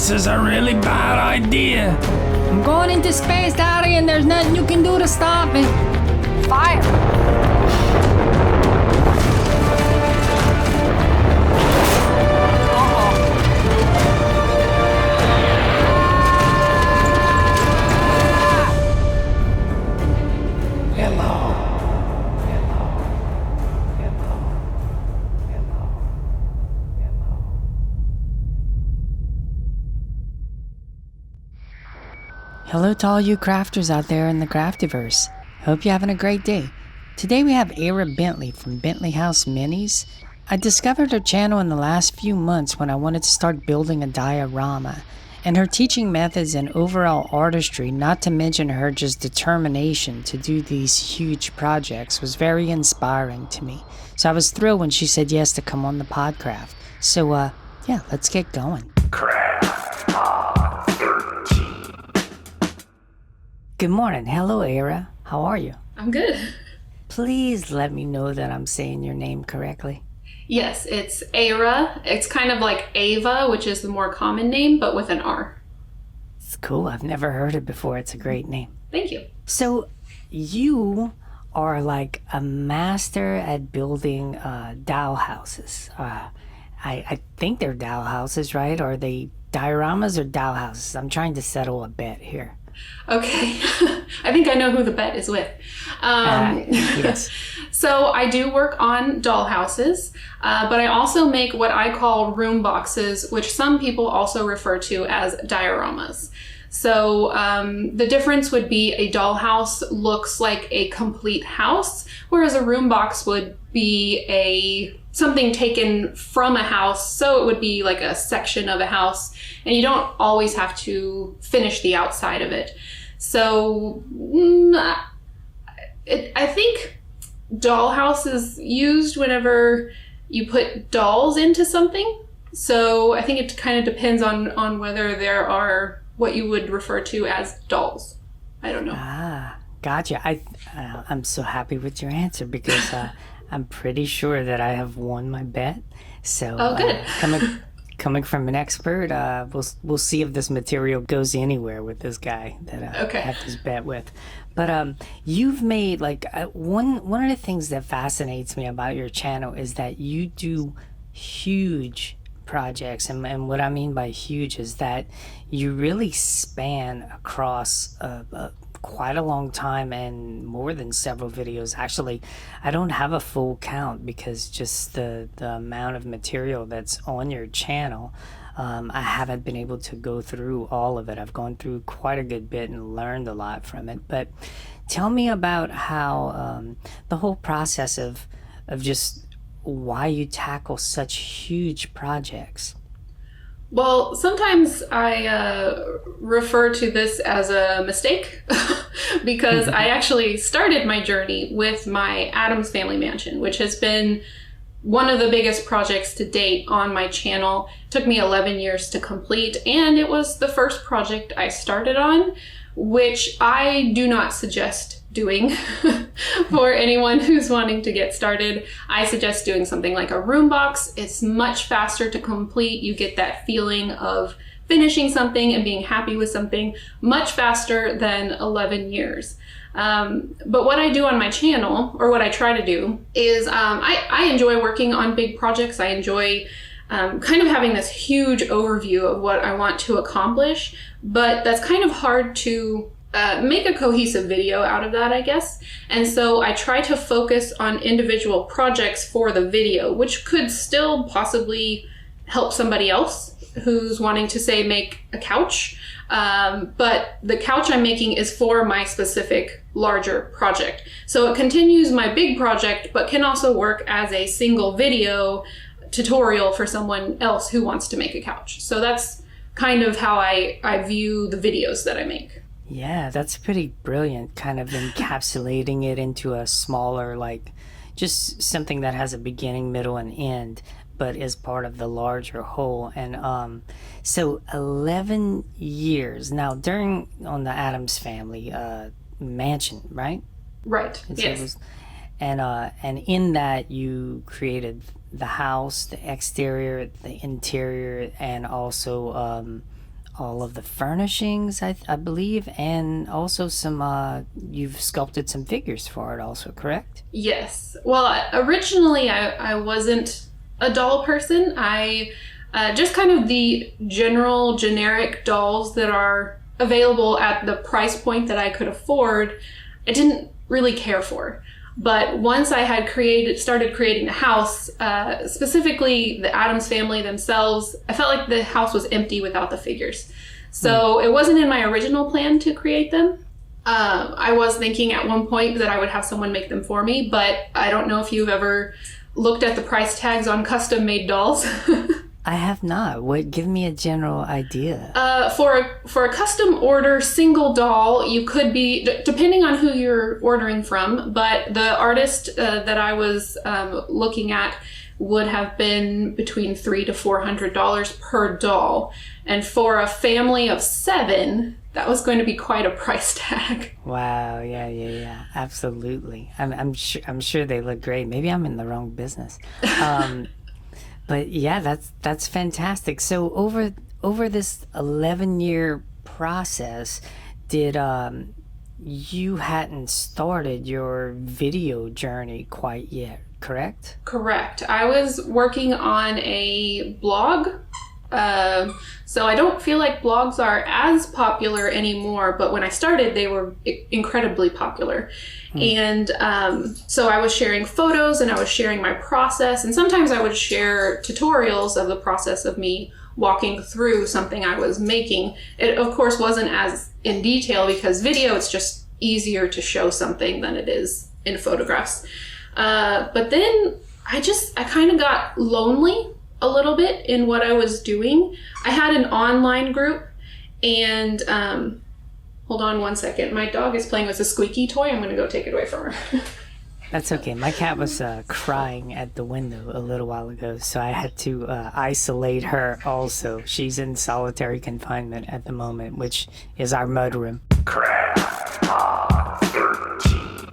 This is a really bad idea. I'm going into space, Daddy, and there's nothing you can do to stop me. Fire! Hello to all you crafters out there in the Craftiverse. Hope you're having a great day. Today we have Era Bentley from Bentley House Minis. I discovered her channel in the last few months when I wanted to start building a diorama, and her teaching methods and overall artistry, not to mention her just determination to do these huge projects, was very inspiring to me. So I was thrilled when she said yes to come on the Podcraft. So yeah, let's get going. Good morning. Hello, Era. How are you? I'm good. Please let me know that I'm saying your name correctly. Yes, it's Era. It's kind of like Ava, which is the more common name, but with an R. It's cool. I've never heard it before. It's a great name. Thank you. So you are like a master at building dollhouses. I think they're dollhouses, right? Are they dioramas or dollhouses? I'm trying to settle a bet here. Okay. I think I know who the bet is with. Yes. So I do work on dollhouses, but I also make what I call room boxes, which some people also refer to as dioramas. So the difference would be a dollhouse looks like a complete house, whereas a room box would be something taken from a house. So it would be like a section of a house, and you don't always have to finish the outside of it. So I think dollhouse is used whenever you put dolls into something. So I think it kind of depends on whether there are what you would refer to as dolls. I don't know. Gotcha. I'm so happy with your answer because I'm pretty sure that I have won my bet. So good. Coming from an expert, we'll see if this material goes anywhere with this guy that I have this bet with. But you've made like one of the things that fascinates me about your channel is that you do huge projects, and what I mean by huge is that you really span across quite a long time and more than several videos. Actually, I don't have a full count because just the amount of material that's on your channel, I haven't been able to go through all of it. I've gone through quite a good bit and learned a lot from it. But tell me about how the whole process of just why you tackle such huge projects. Well, sometimes I refer to this as a mistake because I actually started my journey with my Addams Family Mansion, which has been one of the biggest projects to date on my channel. It took me 11 years to complete, and it was the first project I started on, which I do not suggest doing for anyone who's wanting to get started. I suggest doing something like a room box. It's much faster to complete. You get that feeling of finishing something and being happy with something much faster than 11 years. But what I do on my channel, or what I try to do, is I enjoy working on big projects. I enjoy kind of having this huge overview of what I want to accomplish, but that's kind of hard to make a cohesive video out of that, I guess. And so I try to focus on individual projects for the video, which could still possibly help somebody else who's wanting to, say, make a couch. But the couch I'm making is for my specific larger project. So it continues my big project, but can also work as a single video tutorial for someone else who wants to make a couch. So that's kind of how I view the videos that I make. Yeah, that's pretty brilliant, kind of encapsulating it into a smaller, like, just something that has a beginning, middle, and end, but is part of the larger whole. And so 11 years. Now, on the Addams Family mansion, right? Right, yes. And in that, you created the house, the exterior, the interior, and also all of the furnishings, I believe, and also some, you've sculpted some figures for it also, correct? Yes. Well, originally I wasn't a doll person. I just kind of the general generic dolls that are available at the price point that I could afford, I didn't really care for. But once I had started creating the house, specifically the Addams family themselves, I felt like the house was empty without the figures. So it wasn't in my original plan to create them. I was thinking at one point that I would have someone make them for me, but I don't know if you've ever looked at the price tags on custom made dolls. I have not. Give me a general idea. For a custom order single doll, you could be, depending on who you're ordering from, but the artist that I was looking at would have been between $300 to $400 per doll. And for a family of 7, that was going to be quite a price tag. Wow, yeah, absolutely. I'm sure they look great. Maybe I'm in the wrong business. But yeah, that's fantastic. So over this 11-year process, did you hadn't started your video journey quite yet, correct? Correct. I was working on a blog. So I don't feel like blogs are as popular anymore, but when I started, they were incredibly popular. And so I was sharing photos and I was sharing my process, and sometimes I would share tutorials of the process of me walking through something I was making. It of course wasn't as in detail because video, it's just easier to show something than it is in photographs. But then I kind of got lonely a little bit in what I was doing. I had an online group, and hold on one second. My dog is playing with a squeaky toy. I'm going to go take it away from her. That's okay. My cat was crying at the window a little while ago, so I had to isolate her also. She's in solitary confinement at the moment, which is our mudroom. Craft Pod 13.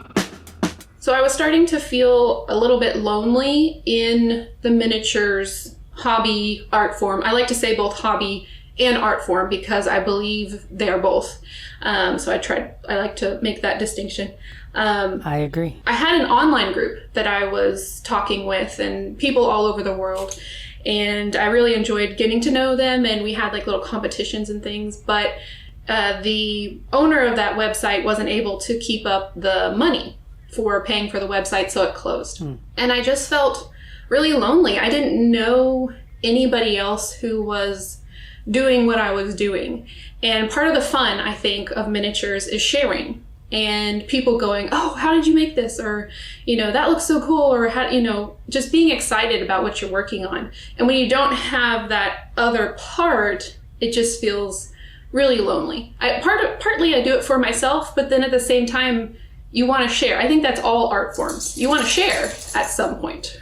So I was starting to feel a little bit lonely in the miniatures hobby art form. I like to say both hobby and art form because I believe they are both. So I like to make that distinction. I agree. I had an online group that I was talking with and people all over the world. And I really enjoyed getting to know them, and we had like little competitions and things. But the owner of that website wasn't able to keep up the money for paying for the website, so it closed. And I just felt really lonely. I didn't know anybody else who was doing what I was doing. And part of the fun, I think, of miniatures is sharing. And people going, oh, how did you make this? Or, that looks so cool. Or, just being excited about what you're working on. And when you don't have that other part, it just feels really lonely. Partly I do it for myself, but then at the same time, you want to share. I think that's all art forms. You want to share at some point,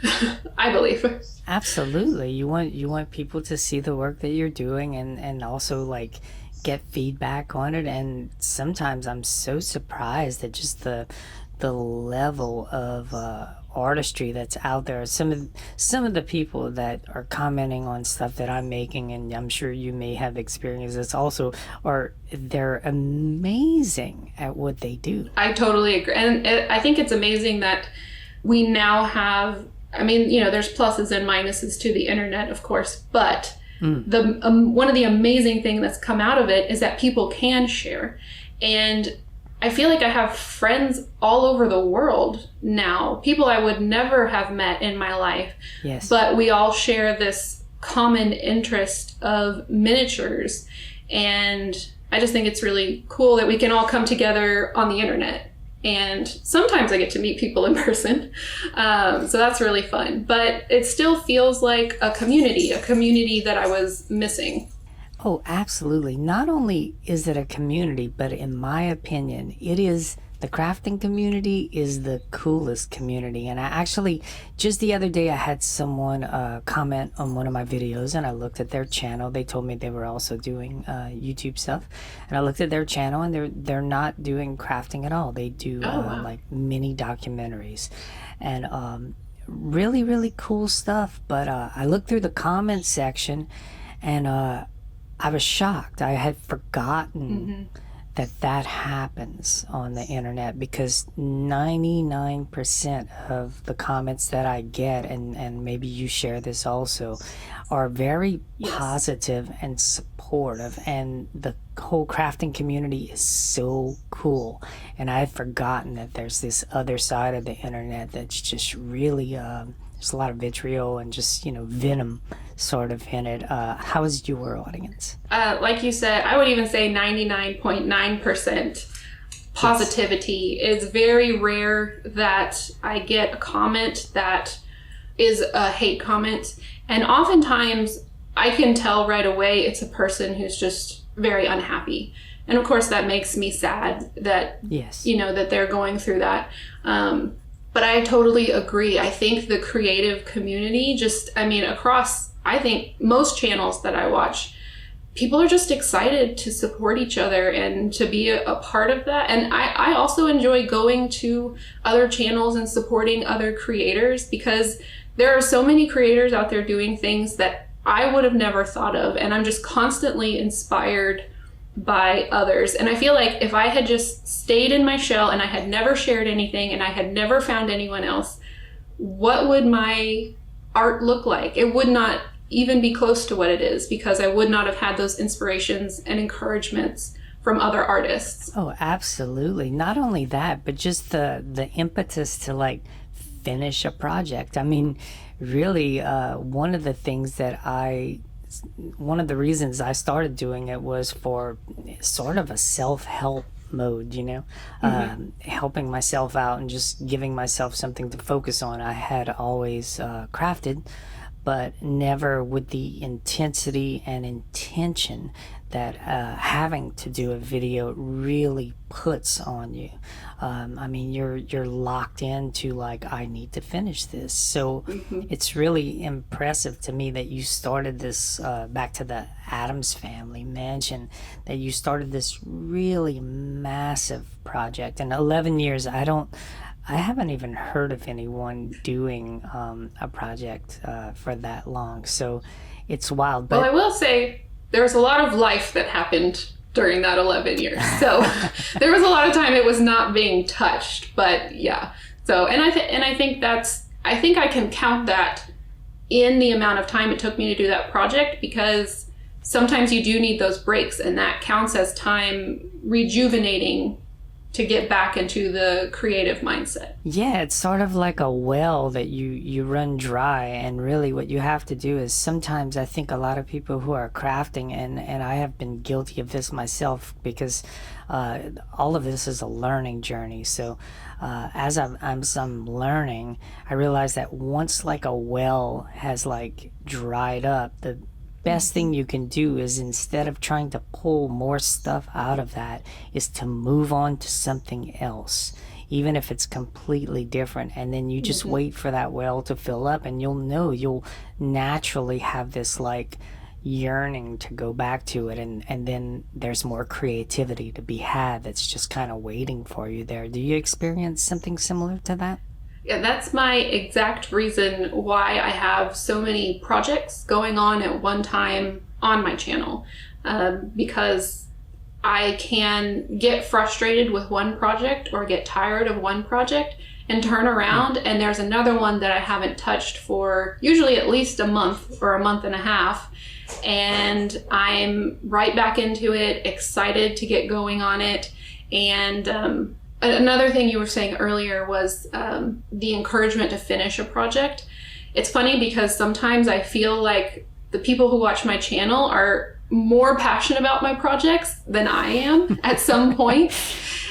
I believe. Absolutely. You want people to see the work that you're doing and also like get feedback on it. And sometimes I'm so surprised at just the level of artistry that's out there. Some of the people that are commenting on stuff that I'm making, and I'm sure you may have experienced this also, they're amazing at what they do. I totally agree. And I think it's amazing that we now have, there's pluses and minuses to the internet, of course, but the one of the amazing things that's come out of it is that people can share. And I feel like I have friends all over the world now, people I would never have met in my life. Yes. But we all share this common interest of miniatures. And I just think it's really cool that we can all come together on the internet. And sometimes I get to meet people in person. So that's really fun. But it still feels like a community that I was missing. Oh, absolutely. Not only is it a community, but in my opinion, the crafting community is the coolest community. And I actually, just the other day, I had someone comment on one of my videos, and I looked at their channel. They told me they were also doing YouTube stuff. And I looked at their channel, and they're not doing crafting at all. They do like mini documentaries and really, really cool stuff. But I looked through the comment section, and I was shocked. I had forgotten Mm-hmm. that happens on the internet, because 99% of the comments that I get, and maybe you share this also, are very positive and supportive, and the whole crafting community is so cool. And I had forgotten that there's this other side of the internet that's just really there's a lot of vitriol and just, venom sort of in it. How is your audience? Like you said, I would even say 99.9% positivity. It's very rare that I get a comment that is a hate comment. And oftentimes I can tell right away it's a person who's just very unhappy. And of course that makes me sad that, that they're going through that. But I totally agree. I think the creative community across, I think most channels that I watch, people are just excited to support each other and to be a part of that. And I also enjoy going to other channels and supporting other creators, because there are so many creators out there doing things that I would have never thought of. And I'm just constantly inspired by others. And I feel like if I had just stayed in my shell and I had never shared anything and I had never found anyone else, what would my art look like? It would not even be close to what it is, because I would not have had those inspirations and encouragements from other artists. Oh, absolutely. Not only that, but just the impetus to finish a project. I mean, really, one of the reasons I started doing it was for sort of a self-help mode, helping myself out and just giving myself something to focus on. I had always crafted, but never with the intensity and intention that having to do a video really puts on you. I mean, you're locked into I need to finish this. So it's really impressive to me that you started this, back to the Addams Family mansion, that you started this really massive project. In 11 years, I haven't even heard of anyone doing a project for that long. So it's wild. But well, I will say there was a lot of life that happened during that 11 years. So there was a lot of time it was not being touched, but yeah. So, and I think I think I can count that in the amount of time it took me to do that project, because sometimes you do need those breaks, and that counts as time rejuvenating to get back into the creative mindset. Yeah, it's sort of like a well that you run dry, and really what you have to do is, sometimes I think a lot of people who are crafting, and I have been guilty of this myself, because all of this is a learning journey. So as I'm learning, I realize that once a well has dried up, the best thing you can do is, instead of trying to pull more stuff out of that, is to move on to something else, even if it's completely different. And then you just wait for that well to fill up, and you'll naturally have this yearning to go back to it, and then there's more creativity to be had that's just kind of waiting for you there. Do you experience something similar to that? Yeah, that's my exact reason why I have so many projects going on at one time on my channel, because I can get frustrated with one project or get tired of one project and turn around and there's another one that I haven't touched for usually at least a month or a month and a half, and I'm right back into it, excited to get going on it. And another thing you were saying earlier was the encouragement to finish a project. It's funny because sometimes I feel like the people who watch my channel are more passionate about my projects than I am at some point.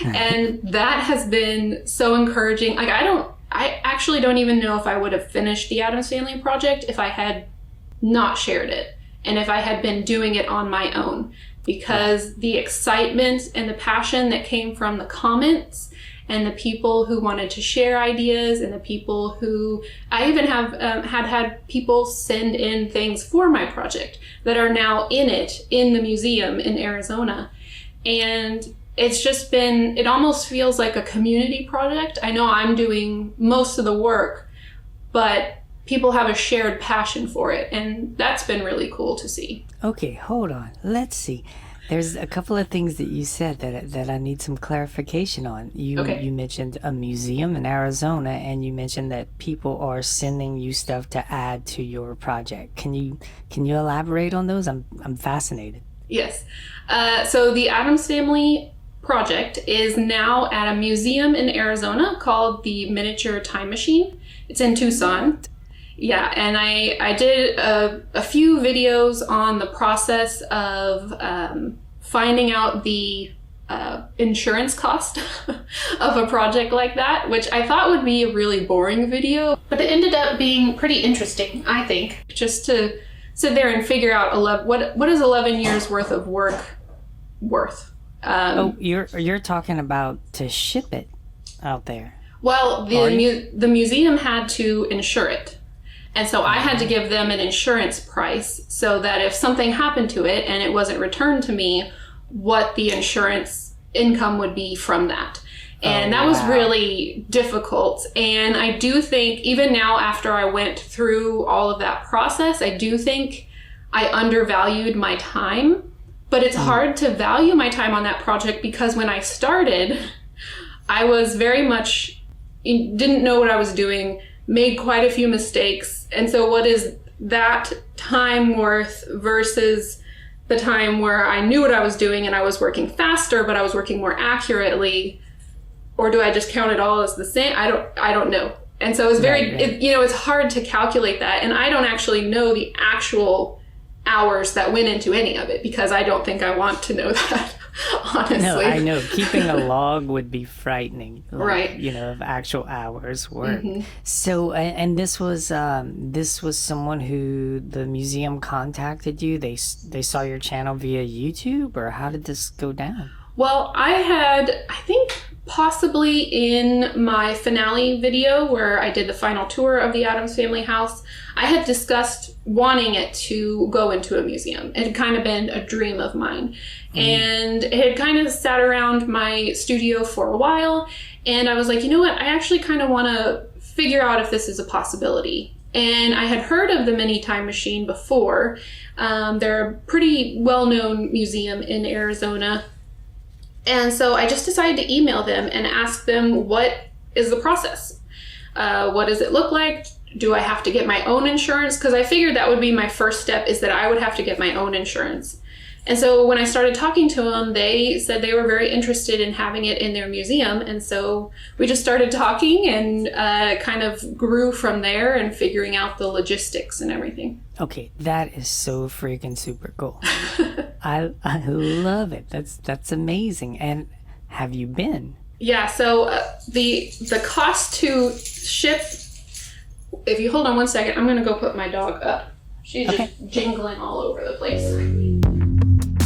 And that has been so encouraging. I actually don't even know if I would have finished the Addams Family project if I had not shared it and if I had been doing it on my own. Because the excitement and the passion that came from the comments and the people who wanted to share ideas and the people who, I even have had people send in things for my project that are now in the museum in Arizona. And it's just been, it almost feels like a community project. I know I'm doing most of the work, but people have a shared passion for it, and that's been really cool to see. Okay, hold on. Let's see. There's a couple of things that you said that I need some clarification on. You mentioned a museum in Arizona, and you mentioned that people are sending you stuff to add to your project. Can you elaborate on those? I'm fascinated. Yes. So the Addams Family project is now at a museum in Arizona called the Miniature Time Machine. It's in Tucson. Yeah, and I did a few videos on the process of finding out the insurance cost of a project like that, which I thought would be a really boring video, but it ended up being pretty interesting, I think, just to sit there and figure out what is 11 years worth of work worth. You're talking about to ship it out there. Well, the museum had to insure it. And so I had to give them an insurance price so that if something happened to it and it wasn't returned to me, what the insurance income would be from that. And that was really difficult. And I do think, even now after I went through all of that process, I do think I undervalued my time. But it's hard to value my time on that project because when I started, I was very much, didn't know what I was doing, made quite a few mistakes. And so what is that time worth versus the time where I knew what I was doing and I was working faster, but I was working more accurately? Or do I just count it all as the same? I don't know. And so it's it's hard to calculate that. And I don't actually know the actual hours that went into any of it because I don't think I want to know that, honestly. No, I know. Keeping a log would be frightening. Right. Of actual hours work. Mm-hmm. So, and this was someone who the museum contacted you? They saw your channel via YouTube, or how did this go down? Well, I think possibly in my finale video where I did the final tour of the Addams Family house, I had discussed wanting it to go into a museum. It had kind of been a dream of mine. And it had kind of sat around my studio for a while. And I was like, you know what? I actually kind of want to figure out if this is a possibility. And I had heard of the Mini Time Machine before. They're a pretty well-known museum in Arizona. And so I just decided to email them and ask them, what is the process? What does it look like? Do I have to get my own insurance? Because I figured that would be my first step, is that I would have to get my own insurance. And so when I started talking to them, they said they were very interested in having it in their museum. And so we just started talking and kind of grew from there and figuring out the logistics and everything. Okay, that is so freaking super cool. I love it. That's amazing. And have you been? Yeah, so the cost to ship, if you hold on one second, I'm going to go put my dog up. She's just jingling all over the place.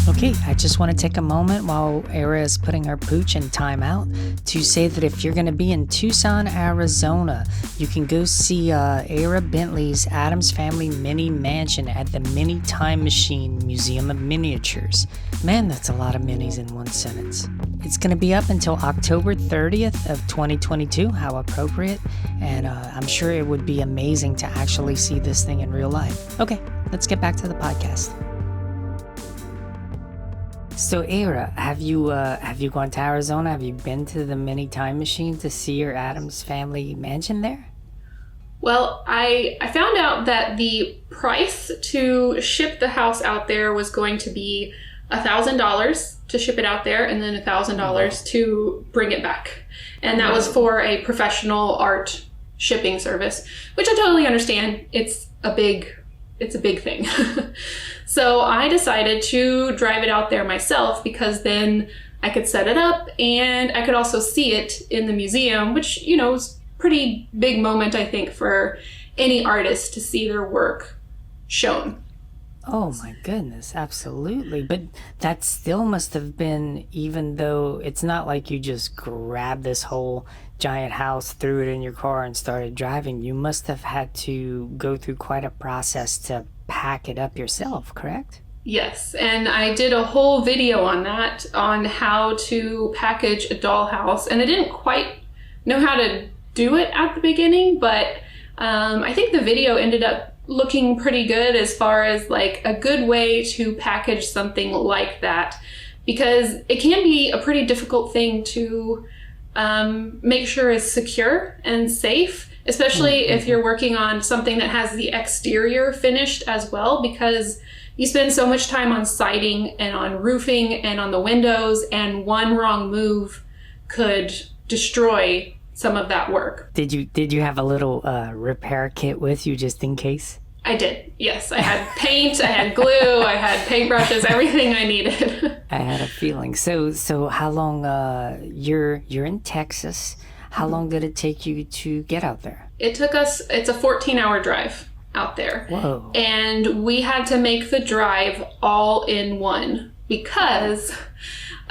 Okay, I just want to take a moment while Era is putting her pooch in timeout to say that if you're going to be in Tucson, Arizona, you can go see Era Bentley's Addams Family Mini Mansion at the Mini Time Machine Museum of Miniatures. Man, that's a lot of minis in one sentence. It's going to be up until October 30th of 2022, how appropriate, and I'm sure it would be amazing to actually see this thing in real life. Okay, let's get back to the podcast. So, Era, have you gone to Arizona? Have you been to the Mini Time Machine to see your Addams Family mansion there? Well, I found out that the price to ship the house out there was going to be $1,000 to ship it out there, and then $1,000 to bring it back. And that was for a professional art shipping service, which I totally understand. It's a big thing. So I decided to drive it out there myself, because then I could set it up and I could also see it in the museum, which, is a pretty big moment, I think, for any artist to see their work shown. Oh my goodness, absolutely. But that still must have been, even though it's not like you just grabbed this whole giant house, threw it in your car and started driving, you must have had to go through quite a process to pack it up yourself, correct? Yes, and I did a whole video on that, on how to package a dollhouse, and I didn't quite know how to do it at the beginning, but I think the video ended up looking pretty good as far as like a good way to package something like that, because it can be a pretty difficult thing to make sure is secure and safe, especially if you're working on something that has the exterior finished as well, because you spend so much time on siding and on roofing and on the windows, and one wrong move could destroy some of that work. Did you have a little repair kit with you just in case? I did, yes. I had paint, I had glue, I had paintbrushes, everything I needed. I had a feeling. So how long, you're in Texas, how long did it take you to get out there? It took us, it's a 14-hour drive out there. Whoa. And we had to make the drive all in one because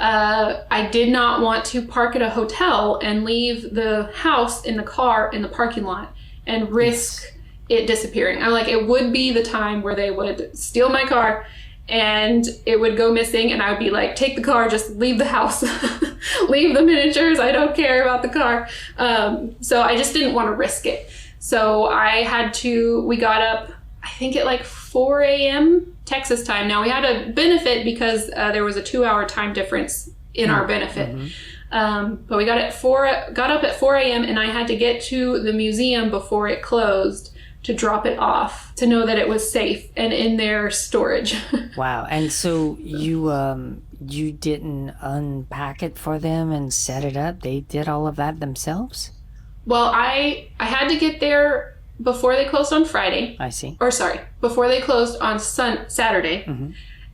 I did not want to park at a hotel and leave the house in the car in the parking lot and risk it disappearing. I'm like, it would be the time where they would steal my car and it would go missing, and I would be like, take the car, just leave the house, leave the miniatures, I don't care about the car. So I just didn't want to risk it. So we got up, I think at like 4 a.m. Texas time. Now we had a benefit because there was a 2-hour time difference in our benefit. But we got up at 4 a.m. and I had to get to the museum before it closed to drop it off, to know that it was safe and in their storage. Wow. And so you didn't unpack it for them and set it up? They did all of that themselves? Well, I had to get there before they closed on Friday. I see. Or sorry, before they closed on Saturday.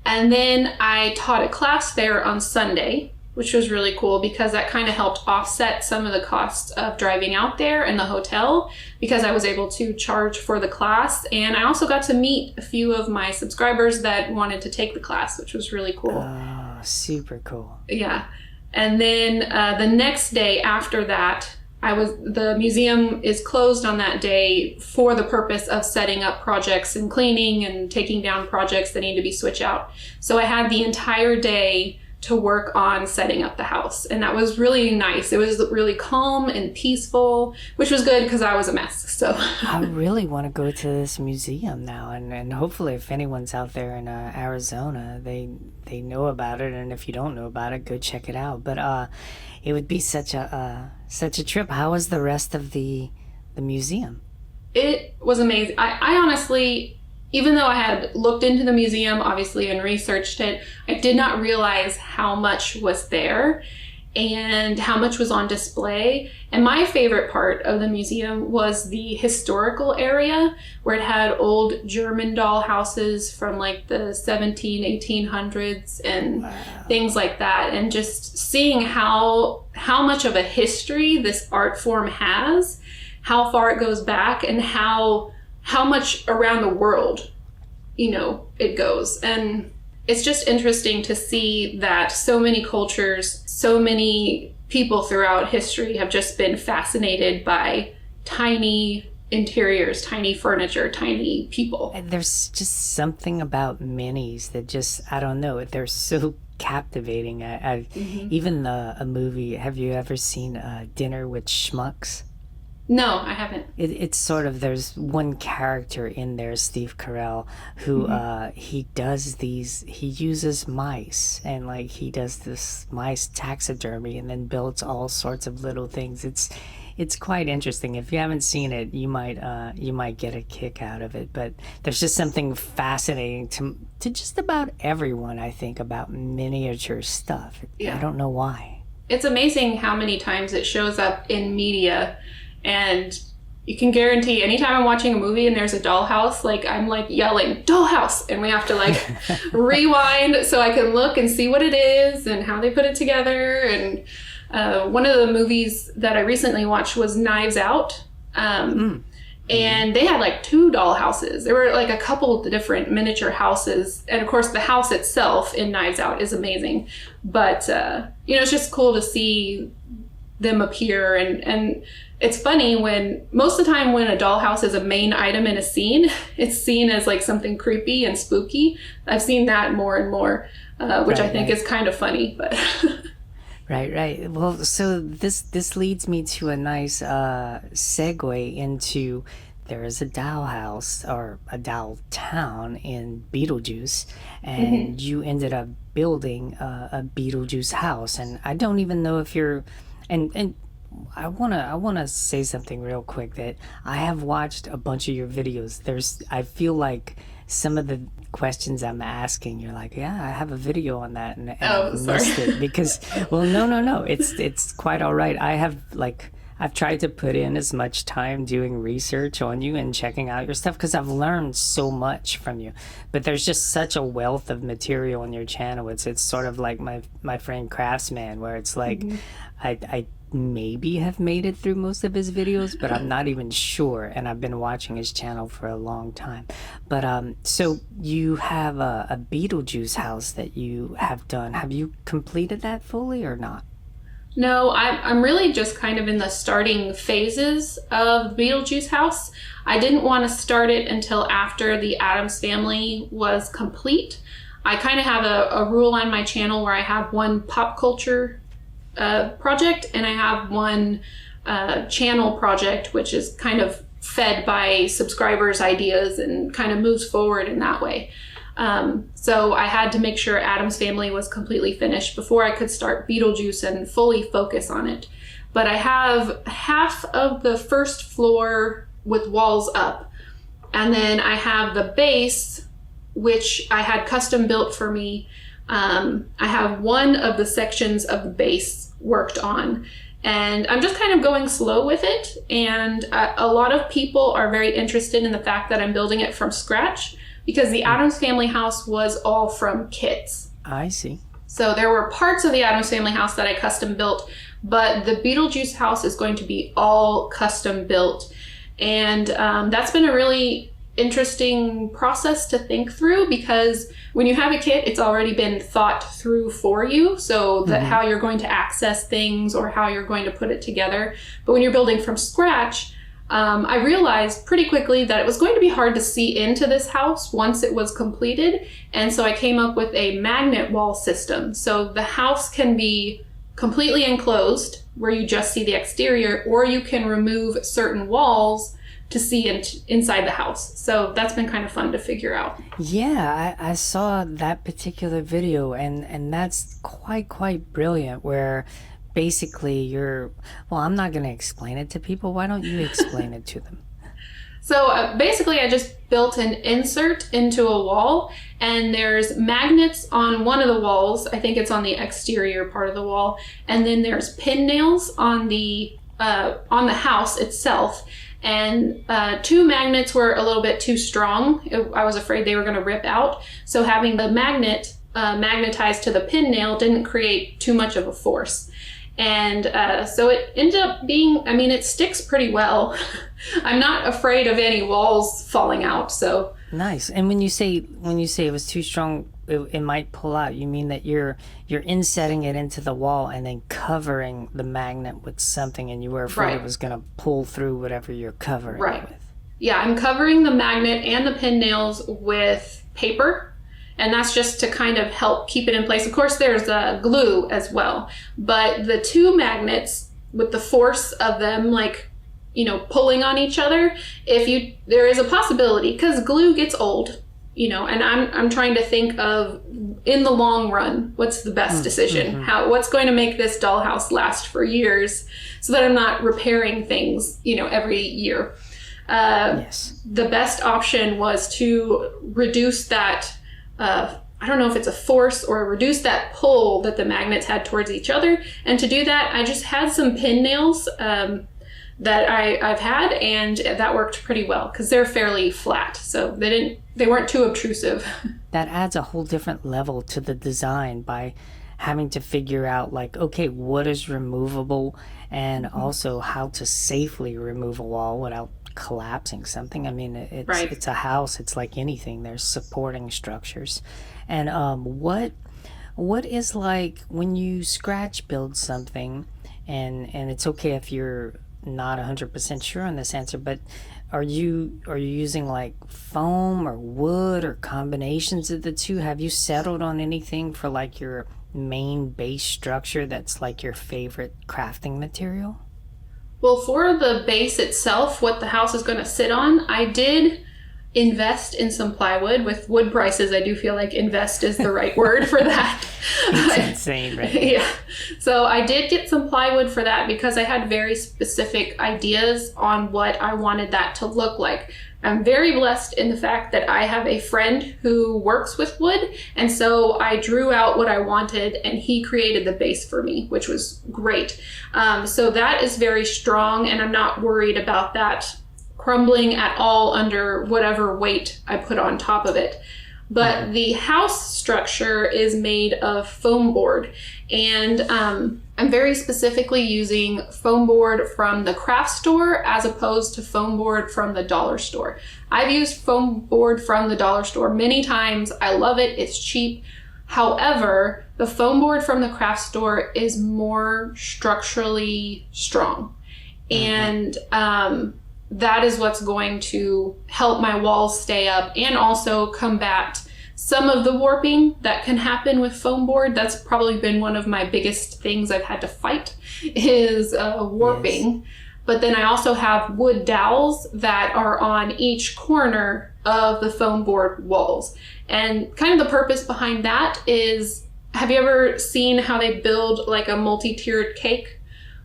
And then I taught a class there on Sunday, which was really cool because that kind of helped offset some of the costs of driving out there and the hotel, because I was able to charge for the class. And I also got to meet a few of my subscribers that wanted to take the class, which was really cool. Oh, super cool. Yeah. And then the next day after that, the museum is closed on that day for the purpose of setting up projects and cleaning and taking down projects that need to be switched out. So I had the entire day to work on setting up the house, and that was really nice. It was really calm and peaceful, which was good because I was a mess. So I really want to go to this museum now, and hopefully if anyone's out there in Arizona, they know about it, and if you don't know about it, go check it out. But it would be such a trip. How was the rest of the museum? It was amazing. I honestly, even though I had looked into the museum, obviously, and researched it, I did not realize how much was there and how much was on display. And my favorite part of the museum was the historical area, where it had old German doll houses from like the 1800s and things like that. And just seeing how much of a history this art form has, how far it goes back, and how much around the world, it goes. And it's just interesting to see that so many cultures, so many people throughout history have just been fascinated by tiny interiors, tiny furniture, tiny people. And there's just something about minis that just, I don't know, they're so captivating. Even a movie, have you ever seen Dinner with Schmucks? No, I haven't. It's sort of, there's one character in there, Steve Carell, who he uses mice, and like he does this mice taxidermy and then builds all sorts of little things. It's quite interesting. If you haven't seen it, you might get a kick out of it. But there's just something fascinating to just about everyone, I think, about miniature stuff. Yeah. I don't know why. It's amazing how many times it shows up in media. And you can guarantee anytime I'm watching a movie and there's a dollhouse, like I'm like yelling, dollhouse! And we have to like rewind so I can look and see what it is and how they put it together. And one of the movies that I recently watched was Knives Out. And they had like 2 dollhouses. There were like a couple of different miniature houses. And of course the house itself in Knives Out is amazing. But, it's just cool to see them appear. And it's funny most of the time when a dollhouse is a main item in a scene, it's seen as like something creepy and spooky. I've seen that more and more, which I think is kind of funny, but. Right. Well, so this leads me to a nice segue into there is a dollhouse or a doll town in Beetlejuice, and you ended up building a Beetlejuice house. And I don't even know if you're, and I wanna say something real quick that I have watched a bunch of your videos. I feel like some of the questions I'm asking, you're like, yeah, I have a video on that, and I missed it because, well, no, it's quite all right. I've tried to put in as much time doing research on you and checking out your stuff because I've learned so much from you. But there's just such a wealth of material on your channel. It's sort of like my friend Craftsman, where it's like I maybe have made it through most of his videos, but I'm not even sure, and I've been watching his channel for a long time. But so you have a Beetlejuice house that you have done. Have you completed that fully or not? No, I'm really just kind of in the starting phases of the Beetlejuice house. I didn't want to start it until after the Addams Family was complete. I kind of have a rule on my channel where I have one pop culture project, and I have one channel project, which is kind of fed by subscribers' ideas and kind of moves forward in that way. So I had to make sure Addams Family was completely finished before I could start Beetlejuice and fully focus on it. But I have half of the first floor with walls up, and then I have the base, which I had custom built for me. I have one of the sections of the base worked on, and I'm just kind of going slow with it. And a lot of people are very interested in the fact that I'm building it from scratch, because the Addams Family house was all from kits. I see. So there were parts of the Addams Family house that I custom built, but the Beetlejuice house is going to be all custom built. And that's been a really interesting process to think through, because when you have a kit, it's already been thought through for you, so that how you're going to access things or how you're going to put it together. But when you're building from scratch, I realized pretty quickly that it was going to be hard to see into this house once it was completed. And so I came up with a magnet wall system. So the house can be completely enclosed, where you just see the exterior, or you can remove certain walls to see inside the house. So that's been kind of fun to figure out. Yeah, I saw that particular video, and that's quite brilliant, where basically well, I'm not going to explain it to people. Why don't you explain it to them? So basically I just built an insert into a wall, and there's magnets on one of the walls. I think it's on the exterior part of the wall. And then there's pin nails on the house itself. And two magnets were a little bit too strong. I was afraid they were going to rip out. So having the magnet magnetized to the pin nail didn't create too much of a force. And so it ended up being, I mean, it sticks pretty well. I'm not afraid of any walls falling out, so. Nice. And when you say it was too strong, it might pull out, you mean that you're insetting it into the wall and then covering the magnet with something, and you were afraid it was going to pull through whatever you're covering it with. Yeah, I'm covering the magnet and the pin nails with paper, and that's just to kind of help keep it in place. Of course, there's glue as well, but the two magnets, with the force of them, like, pulling on each other, there is a possibility, because glue gets old, and I'm trying to think of, in the long run, what's the best decision? What's going to make this dollhouse last for years, so that I'm not repairing things, every year. Yes. The best option was to reduce that, I don't know if it's a force, or reduce that pull that the magnets had towards each other. And to do that, I just had some pin nails that I've had, and that worked pretty well, because they're fairly flat, so they weren't too obtrusive. That adds a whole different level to the design by having to figure out, like, okay, what is removable, and also how to safely remove a wall without collapsing something. I mean, it's a house. It's like anything. There's supporting structures. And what is, like, when you scratch build something, and it's okay if you're not 100% sure on this answer, but are you using like foam or wood or combinations of the two? Have you settled on anything for like your main base structure that's like your favorite crafting material? Well, for the base itself, what the house is going to sit on, I did invest in some plywood. With wood prices, I do feel like invest is the right word for that. It's insane, right? Yeah. So I did get some plywood for that because I had very specific ideas on what I wanted that to look like. I'm very blessed in the fact that I have a friend who works with wood, and so I drew out what I wanted and he created the base for me, which was great. So that is very strong, and I'm not worried about that crumbling at all under whatever weight I put on top of it. But the house structure is made of foam board, and I'm very specifically using foam board from the craft store as opposed to foam board from the dollar store. I've used foam board from the dollar store many times. I love it. It's cheap. However, the foam board from the craft store is more structurally strong. And that is what's going to help my walls stay up and also combat some of the warping that can happen with foam board. That's probably been one of my biggest things I've had to fight is warping. Yes. But then I also have wood dowels that are on each corner of the foam board walls. And kind of the purpose behind that is, have you ever seen how they build like a multi-tiered cake,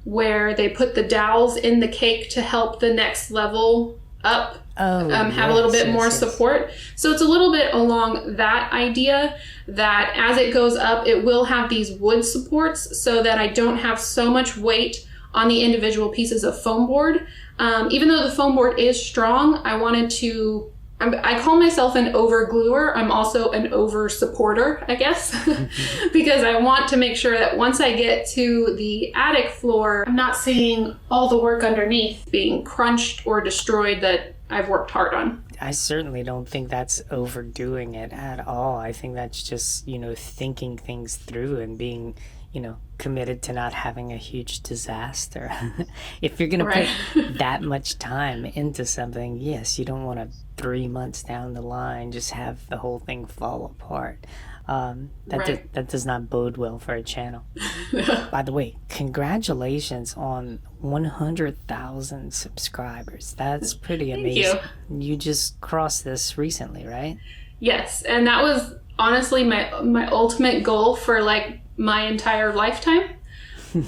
where they put the dowels in the cake to help the next level up have a little bit more support? So it's a little bit along that idea, that as it goes up, it will have these wood supports so that I don't have so much weight on the individual pieces of foam board. Even though the foam board is strong, I wanted to, I call myself an over gluer. I'm also an over supporter, I guess, because I want to make sure that once I get to the attic floor, I'm not seeing all the work underneath being crunched or destroyed that I've worked hard on. I certainly don't think that's overdoing it at all. I think that's just, thinking things through and being, committed to not having a huge disaster. If you're going to put that much time into something, yes, you don't want to 3 months down the line just have the whole thing fall apart. That does not bode well for a channel. By the way, congratulations on 100,000 subscribers. That's pretty amazing. You just crossed this recently, right? Yes, and that was honestly my ultimate goal for like my entire lifetime.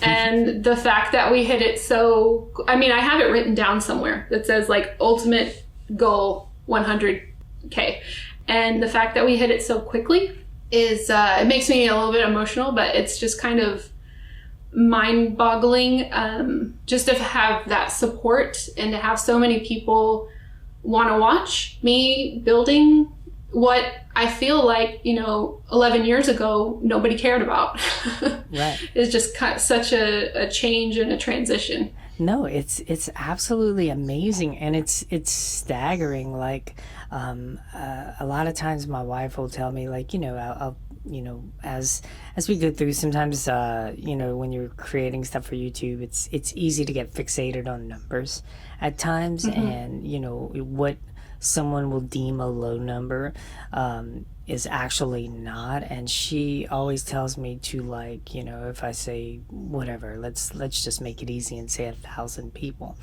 And the fact that we hit it I have it written down somewhere that says like ultimate goal 100K. And the fact that we hit it so quickly is, it makes me a little bit emotional, but it's just kind of mind-boggling just to have that support and to have so many people want to watch me building what I feel like, 11 years ago, nobody cared about. Right. It's just such a change and a transition. No, it's absolutely amazing, and it's staggering. Like, a lot of times my wife will tell me, like, I'll as we go through, sometimes, when you're creating stuff for YouTube, it's easy to get fixated on numbers at times, and what someone will deem a low number is actually not. And she always tells me to, like, if I say whatever, let's just make it easy and say 1,000 people,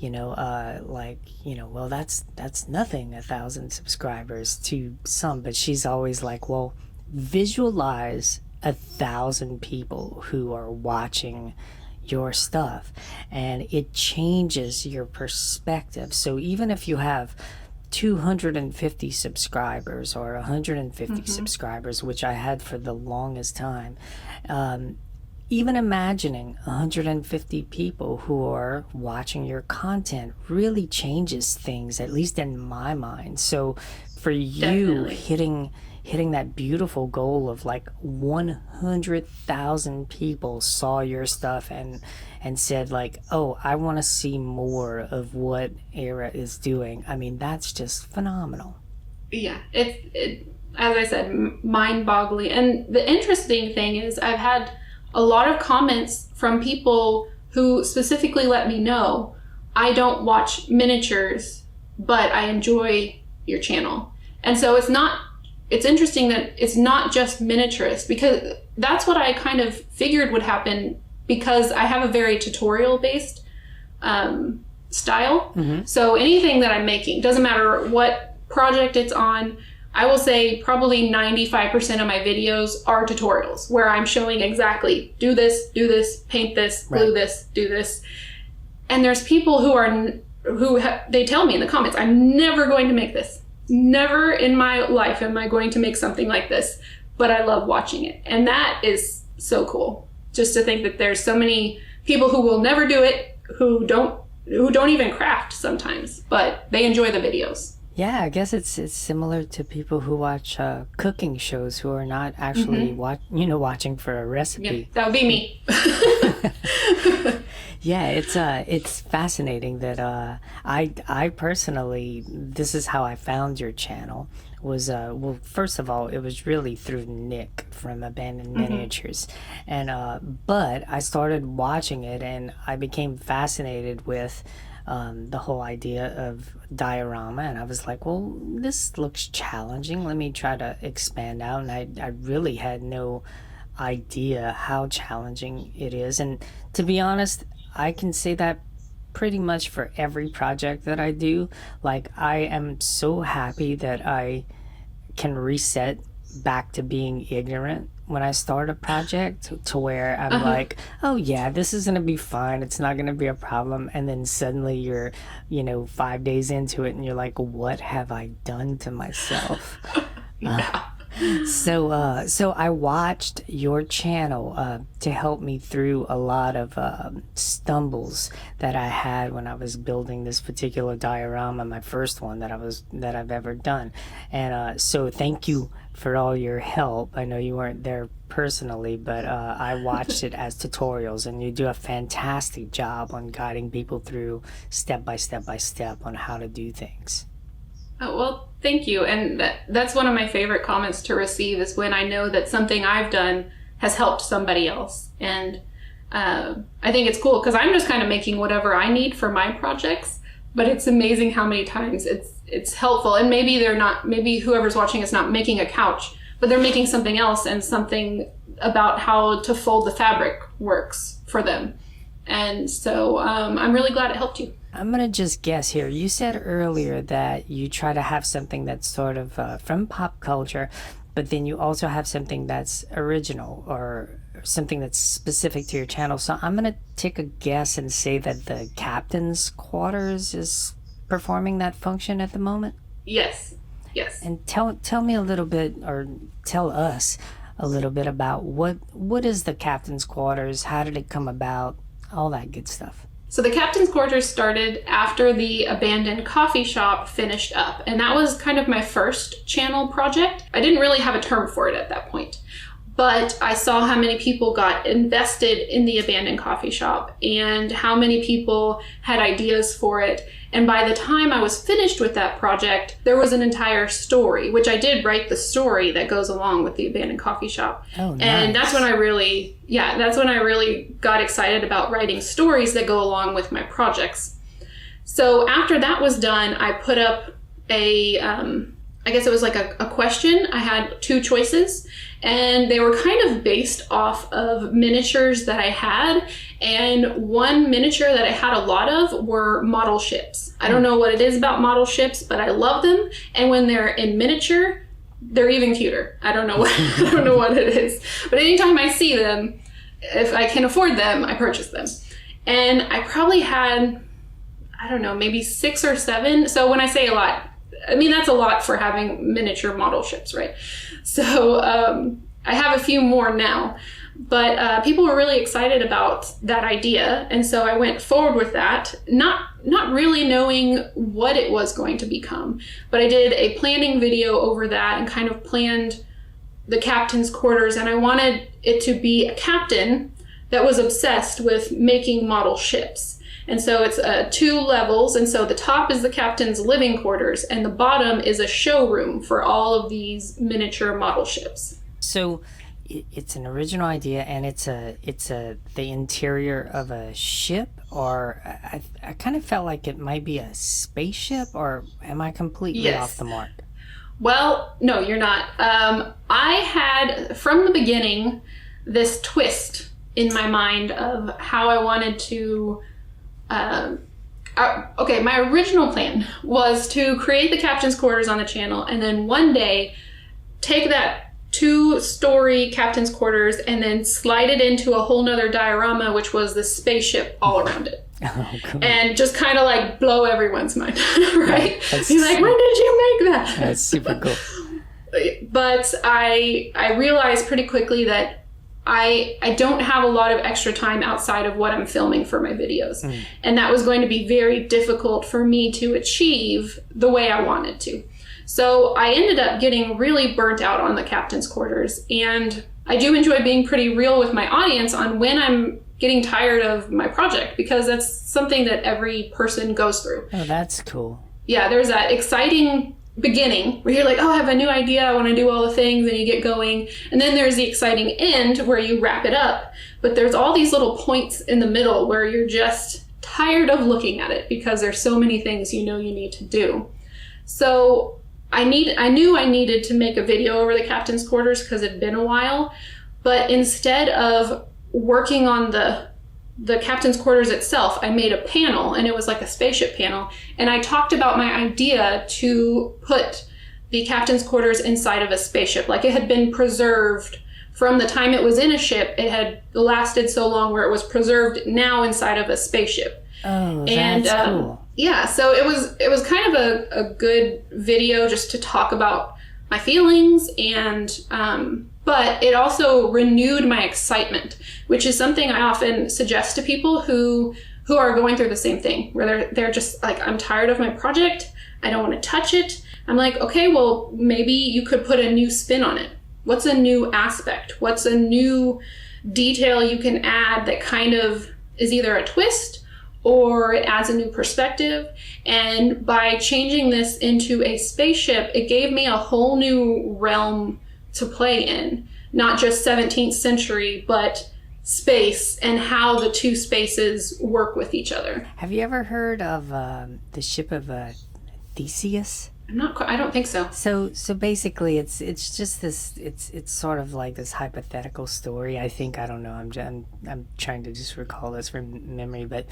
well, that's nothing, 1,000 subscribers to some. But she's always like, well, visualize 1,000 people who are watching your stuff, and it changes your perspective. So even if you have 250 subscribers or 150 subscribers, which I had for the longest time, even imagining 150 people who are watching your content really changes things, at least in my mind. So for you, hitting that beautiful goal of like 100,000 people saw your stuff and said like, oh, I want to see more of what Era is doing. I mean, that's just phenomenal. Yeah, it as I said, mind-boggling. And the interesting thing is I've had a lot of comments from people who specifically let me know, I don't watch miniatures, but I enjoy your channel. And so it's interesting that it's not just miniaturists, because that's what I kind of figured would happen, because I have a very tutorial based style. So anything that I'm making, doesn't matter what project it's on, I will say probably 95% of my videos are tutorials where I'm showing exactly do this, paint this, glue this, do this. And there's people they tell me in the comments, I'm never going to make this. Never in my life am I going to make something like this, but I love watching it. And that is so cool. Just to think that there's so many people who will never do it, who don't even craft sometimes, but they enjoy the videos. Yeah, I guess it's similar to people who watch cooking shows who are not actually watching for a recipe. Yeah, that would be me. Yeah, it's fascinating that I personally, this is how I found your channel, was well, first of all, it was really through Nick from Abandoned Miniatures, and but I started watching it and I became fascinated with the whole idea of diorama, and I was like, well, this looks challenging, let me try to expand out. And I really had no idea how challenging it is, and to be honest, I can say that pretty much for every project that I do. Like, I am so happy that I can reset back to being ignorant when I start a project, to where I'm like, oh yeah, this is gonna be fine, it's not gonna be a problem, and then suddenly you're 5 days into it and you're like, what have I done to myself? So I watched your channel to help me through a lot of stumbles that I had when I was building this particular diorama, my first one that I've ever done. And so thank you for all your help. I know you weren't there personally, but I watched it as tutorials, and you do a fantastic job on guiding people through step by step on how to do things. Oh, well, thank you. And that's one of my favorite comments to receive, is when I know that something I've done has helped somebody else. And I think it's cool because I'm just kind of making whatever I need for my projects, but it's amazing how many times it's helpful. And maybe whoever's watching is not making a couch, but they're making something else, and something about how to fold the fabric works for them. And so I'm really glad it helped you. I'm going to just guess here. You said earlier that you try to have something that's sort of from pop culture, but then you also have something that's original or something that's specific to your channel. So I'm going to take a guess and say that the captain's quarters is performing that function at the moment. Yes. And tell me a little bit, or tell us a little bit about what is the captain's quarters? How did it come about? All that good stuff. So the captain's quarters started after the abandoned coffee shop finished up, and that was kind of my first channel project. I didn't really have a term for it at that point, but I saw how many people got invested in the abandoned coffee shop and how many people had ideas for it. And by the time I was finished with that project, there was an entire story, which I did write the story that goes along with the abandoned coffee shop. Oh, nice. And that's when I really got excited about writing stories that go along with my projects. So after that was done, I put up I guess it was like a question. I had two choices, and they were kind of based off of miniatures that I had. And one miniature that I had a lot of were model ships. I don't know what it is about model ships, but I love them. And when they're in miniature, they're even cuter. I don't know what it is. But anytime I see them, if I can afford them, I purchase them. And I probably had, I don't know, maybe 6 or 7. So when I say a lot, I mean, that's a lot for having miniature model ships, right? So I have a few more now, but people were really excited about that idea. And so I went forward with that, not really knowing what it was going to become, but I did a planning video over that and kind of planned the captain's quarters. And I wanted it to be a captain that was obsessed with making model ships. And so it's 2 levels, and so the top is the captain's living quarters, and the bottom is a showroom for all of these miniature model ships. So it's an original idea, and it's the interior of a ship, or I kind of felt like it might be a spaceship, or am I completely off the mark? Well, no, you're not. I had, from the beginning, this twist in my mind of how I wanted to okay, my original plan was to create the captain's quarters on the channel, and then one day take that 2-story captain's quarters and then slide it into a whole nother diorama, which was the spaceship all around it. Oh, cool. And just kind of like blow everyone's mind, right? Be like, when did you make that? That's super cool. But I realized pretty quickly that I don't have a lot of extra time outside of what I'm filming for my videos. And that was going to be very difficult for me to achieve the way I wanted to. So I ended up getting really burnt out on the captain's quarters. And I do enjoy being pretty real with my audience on when I'm getting tired of my project, because that's something that every person goes through. Oh, that's cool. Yeah, there's that exciting beginning where you're like, oh, I have a new idea, I want to do all the things, and you get going. And then there's the exciting end where you wrap it up. But there's all these little points in the middle where you're just tired of looking at it because there's so many things you know you need to do. So I knew I needed to make a video over the captain's quarters because it had been a while. But instead of working on the captain's quarters itself, I made a panel, and it was like a spaceship panel, and I talked about my idea to put the captain's quarters inside of a spaceship. Like, it had been preserved from the time it was in a ship. It had lasted so long where it was preserved now inside of a spaceship. Oh, that's cool. Yeah, so it was kind of a good video just to talk about my feelings, and but it also renewed my excitement, which is something I often suggest to people who are going through the same thing, where they're just like, I'm tired of my project, I don't want to touch it. I'm like, okay, well, maybe you could put a new spin on it. What's a new aspect? What's a new detail you can add that kind of is either a twist or it adds a new perspective? And by changing this into a spaceship, it gave me a whole new realm to play in, not just 17th century, but space and how the two spaces work with each other. Have you ever heard of the ship of Theseus? I don't think so. So basically, it's just this. It's sort of like this hypothetical story. I think, I don't know. I'm trying to just recall this from memory, but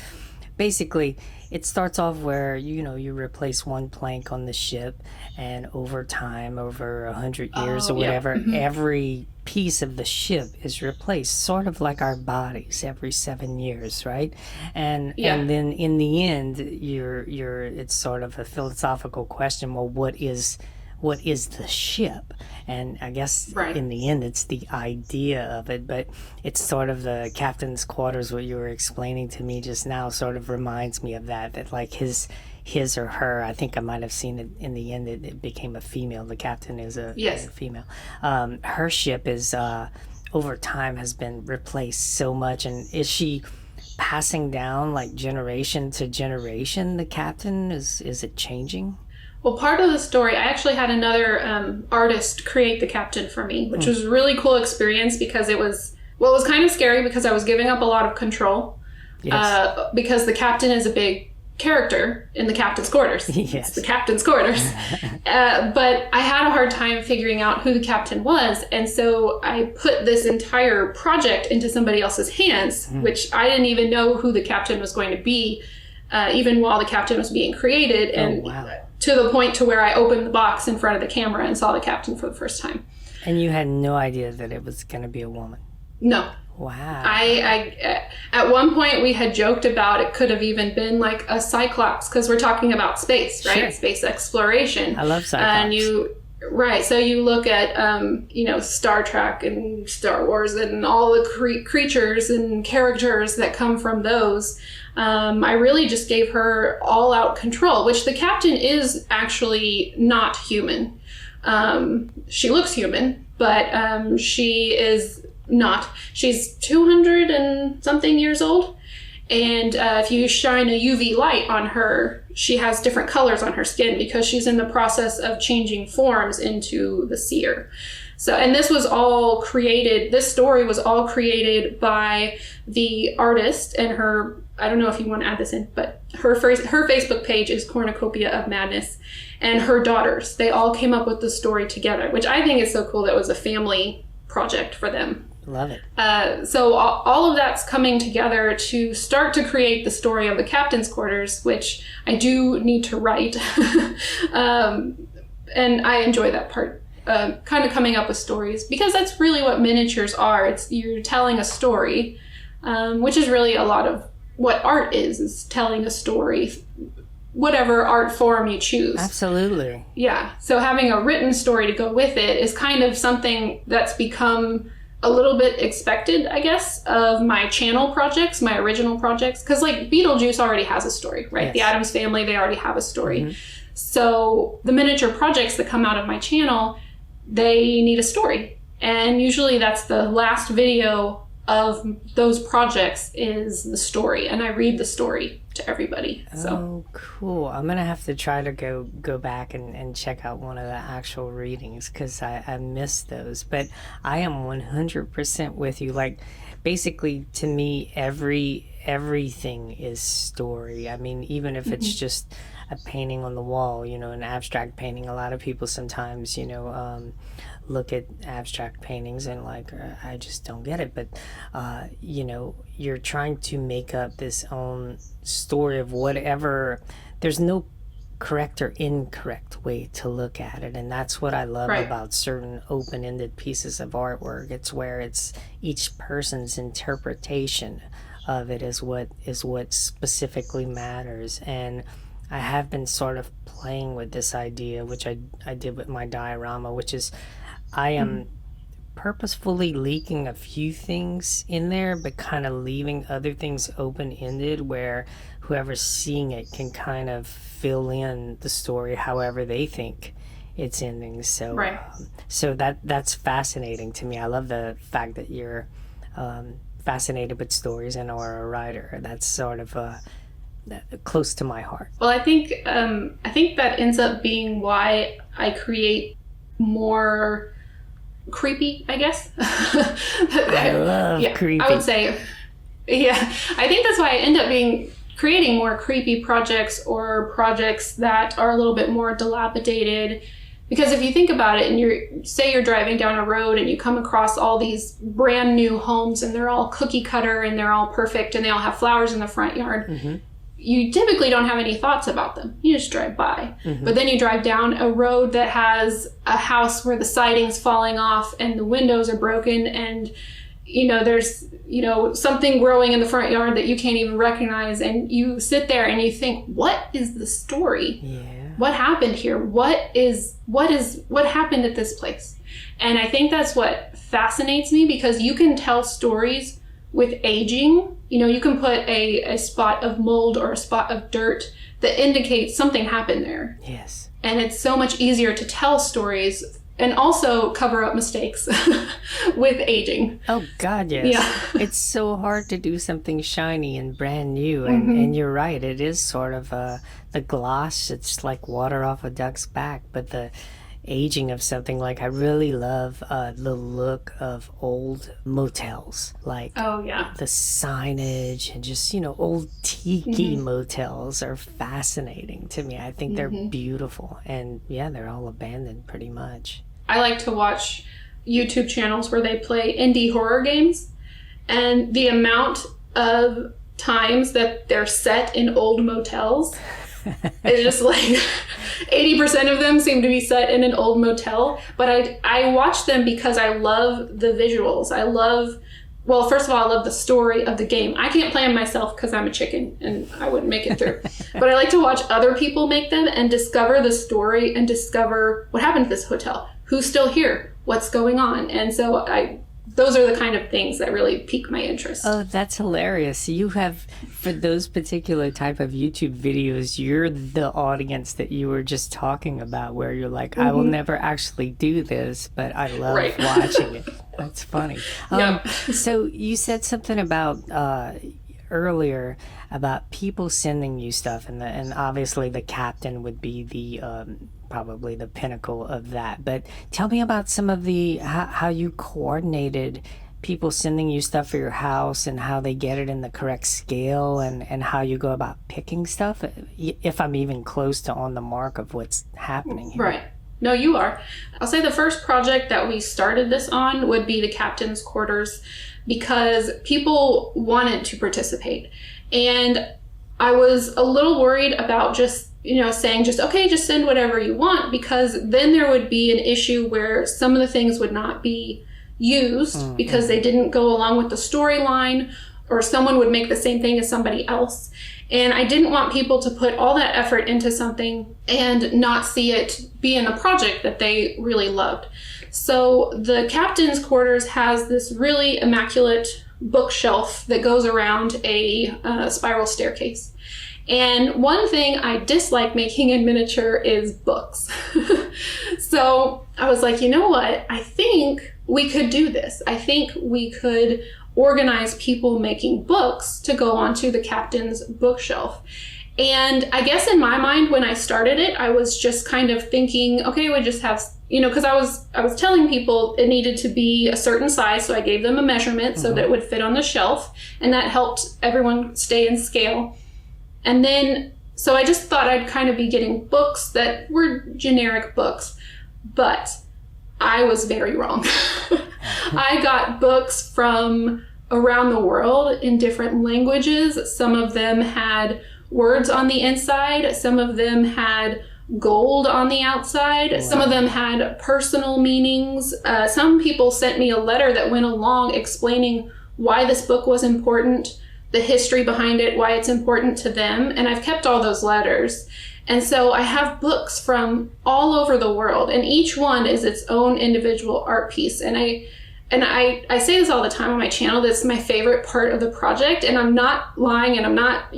basically, it starts off where you replace one plank on the ship, and over time, over 100 years or whatever, every piece of the ship is replaced, sort of like our bodies every 7 years, right? And then in the end, it's sort of a philosophical question. Well, what is the ship? And I guess in the end, it's the idea of it, but it's sort of the captain's quarters. What you were explaining to me just now sort of reminds me of that like his or her, I think I might have seen it in the end, it became a female. The captain is a female. Her ship is over time has been replaced so much. And is she passing down like generation to generation? The captain, is it changing? Well, part of the story, I actually had another artist create the captain for me, which was a really cool experience because it was kind of scary because I was giving up a lot of control. Yes. Because the captain is a big character in the captain's quarters. Yes. It's the captain's quarters. But I had a hard time figuring out who the captain was. And so I put this entire project into somebody else's hands, which I didn't even know who the captain was going to be, even while the captain was being created. And to the point to where I opened the box in front of the camera and saw the captain for the first time. And you had no idea that it was going to be a woman? No. Wow. I at one point we had joked about it could have even been like a Cyclops, because we're talking about space, right? Sure. Space exploration. I love Cyclops. And so you look at Star Trek and Star Wars and all the creatures and characters that come from those. I really just gave her all out control, which the captain is actually not human. She looks human, but she is not. She's 200 and something years old. And if you shine a UV light on her, she has different colors on her skin because she's in the process of changing forms into the seer. So, and this was all created, this story was all created by the artist and her, I don't know if you want to add this in, but her Facebook page is Cornucopia of Madness, and her daughters, they all came up with the story together, which I think is so cool that it was a family project for them. Love it. So all of that's coming together to start to create the story of the captain's quarters, which I do need to write. And I enjoy that part, kind of coming up with stories, because that's really what miniatures are. You're telling a story, which is really a lot of what art is telling a story, whatever art form you choose. Absolutely. Yeah. So having a written story to go with it is kind of something that's become a little bit expected, I guess, of my channel projects, my original projects. Because like Beetlejuice already has a story, right? Yes. The Addams Family, they already have a story. Mm-hmm. So the miniature projects that come out of my channel, they need a story. And usually that's the last video of those projects is the story. And I read the story to everybody. So. Oh, cool. I'm going to have to try to go back and check out one of the actual readings, because I missed those. But I am 100% with you. Like, basically, to me, everything is story. I mean, even if it's just a painting on the wall, you know, an abstract painting. A lot of people sometimes, you know, look at abstract paintings and like, I just don't get it. But, you know, you're trying to make up this own story of whatever. There's no correct or incorrect way to look at it. And that's what I love about certain open-ended pieces of artwork. It's where it's each person's interpretation of it is what specifically matters. And I have been sort of playing with this idea, which I did with my diorama, which is I am purposefully leaking a few things in there, but kind of leaving other things open-ended where whoever's seeing it can kind of fill in the story however they think it's ending. So, so that's fascinating to me. I love the fact that you're fascinated with stories and are a writer. That's sort of close to my heart. Well, I think that ends up being why I create more creepy, I guess. I love creepy. I would say, yeah. I think that's why I end up creating more creepy projects, or projects that are a little bit more dilapidated. Because if you think about it, and you're driving down a road and you come across all these brand new homes, and they're all cookie cutter and they're all perfect and they all have flowers in the front yard. Mm-hmm. You typically don't have any thoughts about them. You just drive by. Mm-hmm. But then you drive down a road that has a house where the siding's falling off and the windows are broken, and you know there's something growing in the front yard that you can't even recognize, and you sit there and you think, what is the story? Yeah. What happened here? What happened at this place? And I think that's what fascinates me, because you can tell stories with aging. You know, you can put a spot of mold or a spot of dirt that indicates something happened there. Yes. And it's so much easier to tell stories and also cover up mistakes with aging. Oh, God, yes. Yeah. It's so hard to do something shiny and brand new. And you're right. It is sort of the gloss. It's like water off a duck's back. But the aging of something, like I really love the look of old motels, like the signage, and just old tiki motels are fascinating to me. I think they're beautiful, and they're all abandoned pretty much. I like to watch YouTube channels where they play indie horror games, and the amount of times that they're set in old motels is just like 80% of them seem to be set in an old motel. But I watch them because I love the visuals. Well, first of all, I love the story of the game. I can't play them myself because I'm a chicken and I wouldn't make it through. But I like to watch other people make them and discover the story and discover what happened to this hotel. Who's still here? What's going on? And so those are the kind of things that really pique my interest. Oh, that's hilarious. You have, for those particular type of YouTube videos, you're the audience that you were just talking about, where you're like, I will never actually do this, but I love watching it. That's funny. So you said something about earlier about people sending you stuff, and obviously the captain would be the probably the pinnacle of that. But tell me about some of the how you coordinated people sending you stuff for your house, and how they get it in the correct scale, and how you go about picking stuff, if I'm even close to on the mark of what's happening here. Right. No, you are. I'll say the first project that we started this on would be the captain's quarters, because people wanted to participate. And I was a little worried about just, saying okay, just send whatever you want, because then there would be an issue where some of the things would not be used because they didn't go along with the storyline, or someone would make the same thing as somebody else. And I didn't want people to put all that effort into something and not see it be in a project that they really loved. So the captain's quarters has this really immaculate bookshelf that goes around a spiral staircase. And one thing I dislike making in miniature is books. So I was like, you know what? I think we could do this. I think we could organize people making books to go onto the captain's bookshelf. And I guess in my mind, when I started it, I was just kind of thinking, okay, we just have, because I was telling people it needed to be a certain size. So I gave them a measurement so that it would fit on the shelf, and that helped everyone stay in scale. And then, so I just thought I'd kind of be getting books that were generic books, but I was very wrong. I got books from around the world in different languages. Some of them had words on the inside. Some of them had gold on the outside. Wow. Some of them had personal meanings. Some people sent me a letter that went along explaining why this book was important, the history behind it, why it's important to them. And I've kept all those letters. And so I have books from all over the world, and each one is its own individual art piece. And I say this all the time on my channel, that's my favorite part of the project, and I'm not lying, and I'm not,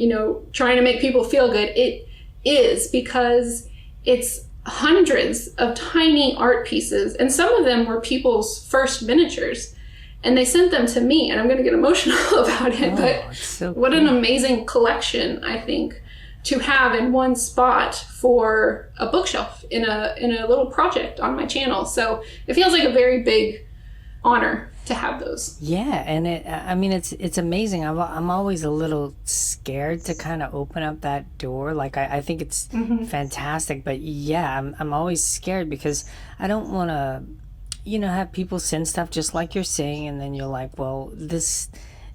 trying to make people feel good. It is, because it's hundreds of tiny art pieces, and some of them were people's first miniatures, and they sent them to me, and I'm going to get emotional about it, but so what an amazing collection, I think, to have in one spot for a bookshelf in a little project on my channel. So it feels like a very big honor to have those. Yeah, and it's amazing. I'm always a little scared to kind of open up that door. Like I think it's fantastic, but yeah, I'm always scared because I don't want to, have people send stuff just like you're saying, and then you're like, well, this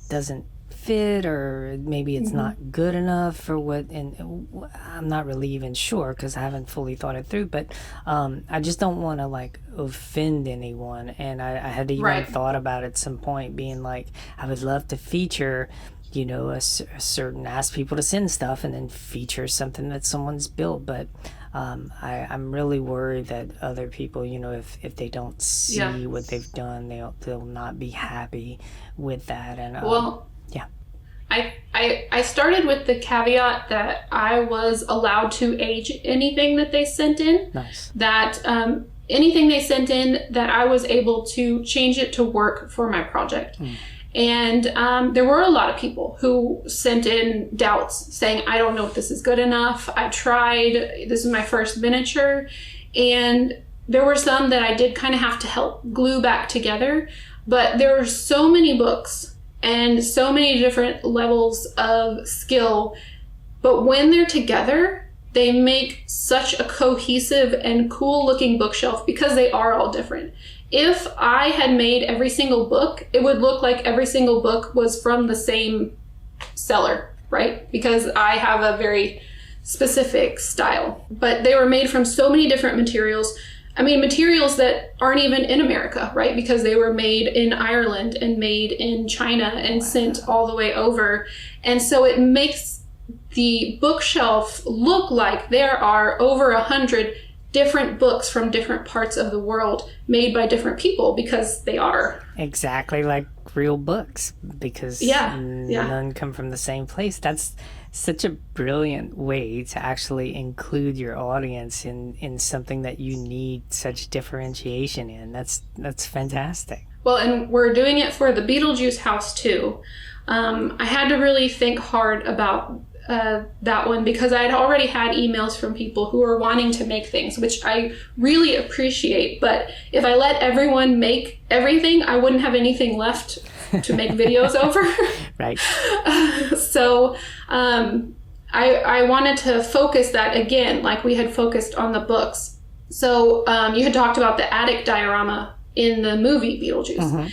doesn't fit, or maybe it's not good enough for what, and I'm not really even sure because I haven't fully thought it through, but I just don't want to like offend anyone. And I had even thought about at some point being like, I would love to feature a certain, ask people to send stuff and then feature something that someone's built, but I'm really worried that other people, if they don't see what they've done, they'll not be happy with that. And I started with the caveat that I was allowed to age anything that they sent in. Nice. That anything they sent in, that I was able to change it to work for my project. And there were a lot of people who sent in doubts saying, I don't know if this is good enough. I tried, this is my first miniature. And there were some that I did kind of have to help glue back together. But there are so many books and so many different levels of skill. But when they're together, they make such a cohesive and cool looking bookshelf because they are all different. If I had made every single book, it would look like every single book was from the same seller, right? Because I have a very specific style. But they were made from so many different materials. I mean, materials that aren't even in America, right? Because they were made in Ireland and made in China and sent all the way over. And so it makes the bookshelf look like there are over 100 different books from different parts of the world made by different people, because they are. Exactly like real books, because none come from the same place. That's such a brilliant way to actually include your audience in something that you need such differentiation in. That's fantastic. Well, and we're doing it for the Beetlejuice house too. I had to really think hard about that one, because I had already had emails from people who are wanting to make things, which I really appreciate. But if I let everyone make everything, I wouldn't have anything left to make videos over. Right. So I wanted to focus that again, like we had focused on the books. So you had talked about the attic diorama in the movie Beetlejuice. Mm-hmm.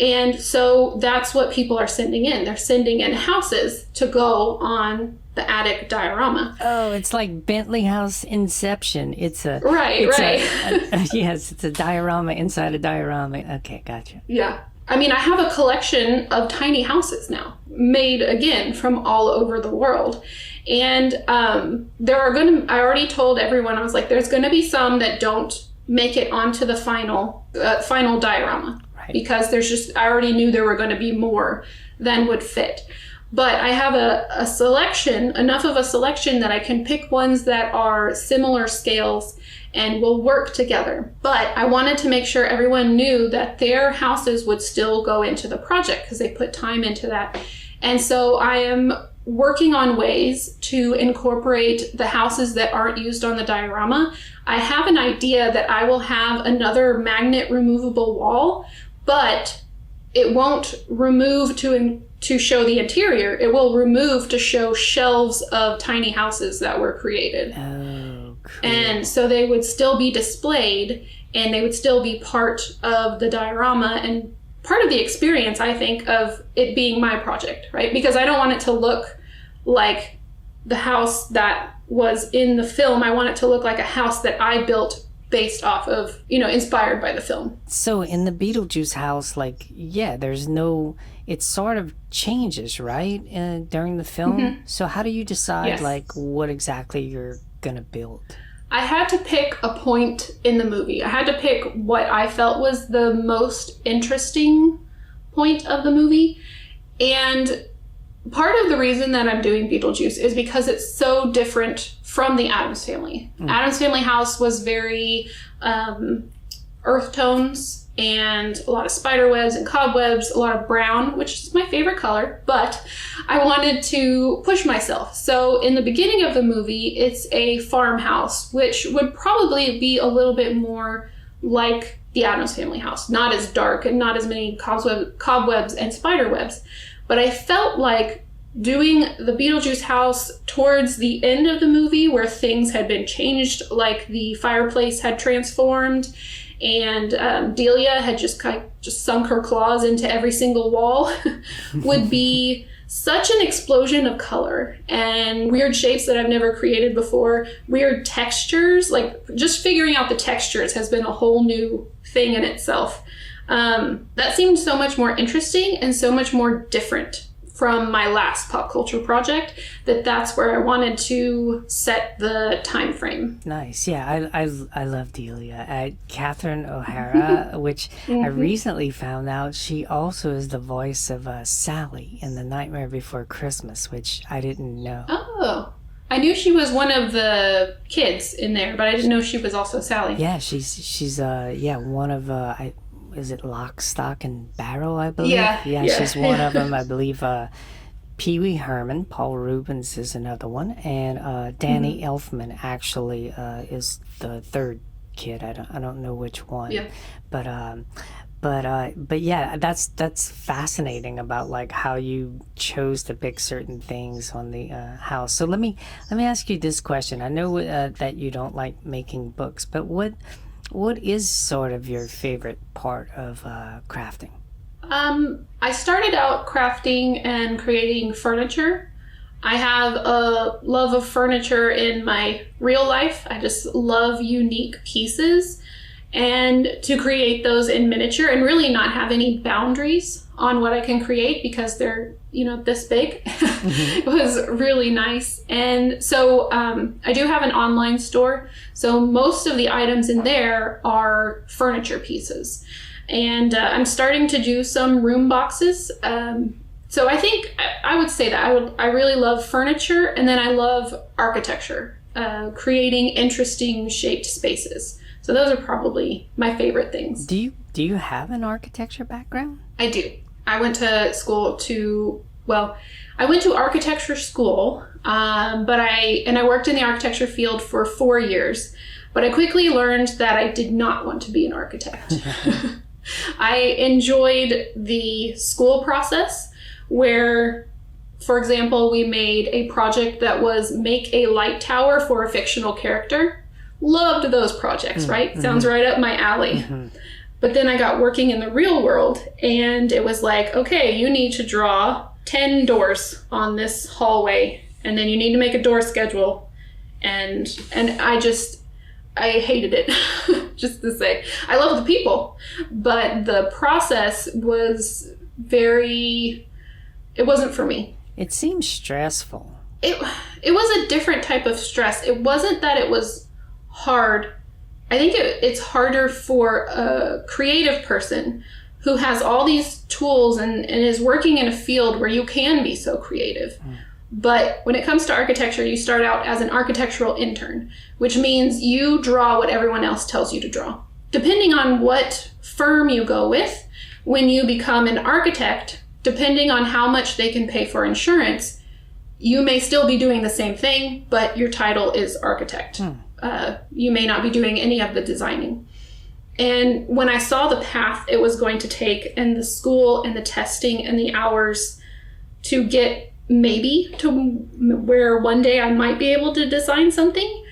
And so that's what people are sending in. They're sending in houses to go on the attic diorama. Oh, it's like Bentley house Inception. It's a right. Yes, it's a diorama inside a diorama. Okay, gotcha. Yeah. I mean, I have a collection of tiny houses now, made again from all over the world. And I already told everyone, I was like, there's going to be some that don't make it onto the final diorama. Right. Because I already knew there were going to be more than would fit. But I have a selection, enough of a selection that I can pick ones that are similar scales and will work together. But I wanted to make sure everyone knew that their houses would still go into the project because they put time into that. And so I am working on ways to incorporate the houses that aren't used on the diorama. I have an idea that I will have another magnet removable wall, but it won't remove to show the interior. It will remove to show shelves of tiny houses that were created. Oh, cool. And so they would still be displayed and they would still be part of the diorama and part of the experience, I think, of it being my project, right? Because I don't want it to look like the house that was in the film. I want it to look like a house that I built based off of, inspired by the film. So in the Beetlejuice house, it sort of changes, right? During the film. Mm-hmm. So how do you decide, what exactly you're going to build? I had to pick a point in the movie. I had to pick what I felt was the most interesting point of the movie. And part of the reason that I'm doing Beetlejuice is because it's so different from the Addams Family. Addams Family house was very earth tones and a lot of spider webs and cobwebs, a lot of brown, which is my favorite color, but I wanted to push myself. So in the beginning of the movie, it's a farmhouse, which would probably be a little bit more like the Addams Family house, not as dark and not as many cobwebs and spider webs. But I felt like doing the Beetlejuice house towards the end of the movie where things had been changed, like the fireplace had transformed and Delia had just sunk her claws into every single wall, would be such an explosion of color and weird shapes that I've never created before, weird textures. Like just figuring out the textures has been a whole new thing in itself. That seemed so much more interesting and so much more different from my last pop culture project that's where I wanted to set the time frame. Nice. Yeah, I love Delia. Catherine O'Hara, which I recently found out she also is the voice of Sally in The Nightmare Before Christmas, which I didn't know. Oh. I knew she was one of the kids in there, but I didn't know she was also Sally. Yeah, she's one of is it Lock, Stock, and Barrel, I believe? Yeah, she's one of them. I believe Pee Wee Herman, Paul Rubens is another one, and Danny Elfman actually is the third kid. I don't know which one. Yeah. But yeah, that's fascinating about like how you chose to pick certain things on the house. So let me ask you this question. I know that you don't like making books, but what is sort of your favorite part of crafting? I started out crafting and creating furniture. I have a love of furniture in my real life. I just love unique pieces. And to create those in miniature and really not have any boundaries on what I can create because they're, this big, it was really nice. And so I do have an online store. So most of the items in there are furniture pieces. And I'm starting to do some room boxes. So I think I would say that I really love furniture, and then I love architecture, creating interesting shaped spaces. So those are probably my favorite things. Do you have an architecture background? I do. I went to I went to architecture school, but I worked in the architecture field for 4 years, but I quickly learned that I did not want to be an architect. I enjoyed the school process where, for example, we made a project that was make a light tower for a fictional character, Loved those projects, right? Sounds right up my alley. But then I got working in the real world, and it was like, okay, you need to draw 10 doors on this hallway, and then you need to make a door schedule. And I hated it, just to say. I love the people, but the process was it wasn't for me. It seems stressful. It was a different type of stress. It wasn't that it was hard. I think it's harder for a creative person who has all these tools and is working in a field where you can be so creative. But when it comes to architecture, you start out as an architectural intern, which means you draw what everyone else tells you to draw. Depending on what firm you go with, when you become an architect, depending on how much they can pay for insurance, you may still be doing the same thing, but your title is architect. You may not be doing any of the designing. And when I saw the path it was going to take, and the school and the testing and the hours to get maybe to where one day I might be able to design something,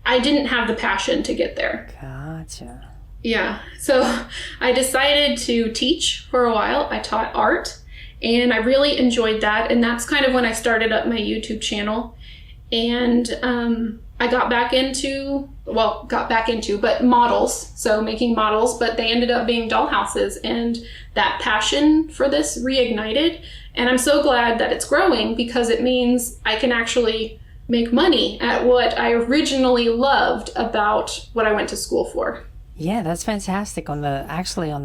I didn't have the passion to get there. Gotcha. Yeah. So I decided to teach for a while. I taught art, and I really enjoyed that. And that's kind of when I started up my YouTube channel. And I got back into, but models. So making models, but they ended up being dollhouses. And that passion for this reignited. And I'm so glad that it's growing, because it means I can actually make money at what I originally loved about what I went to school for. Yeah, that's fantastic. On the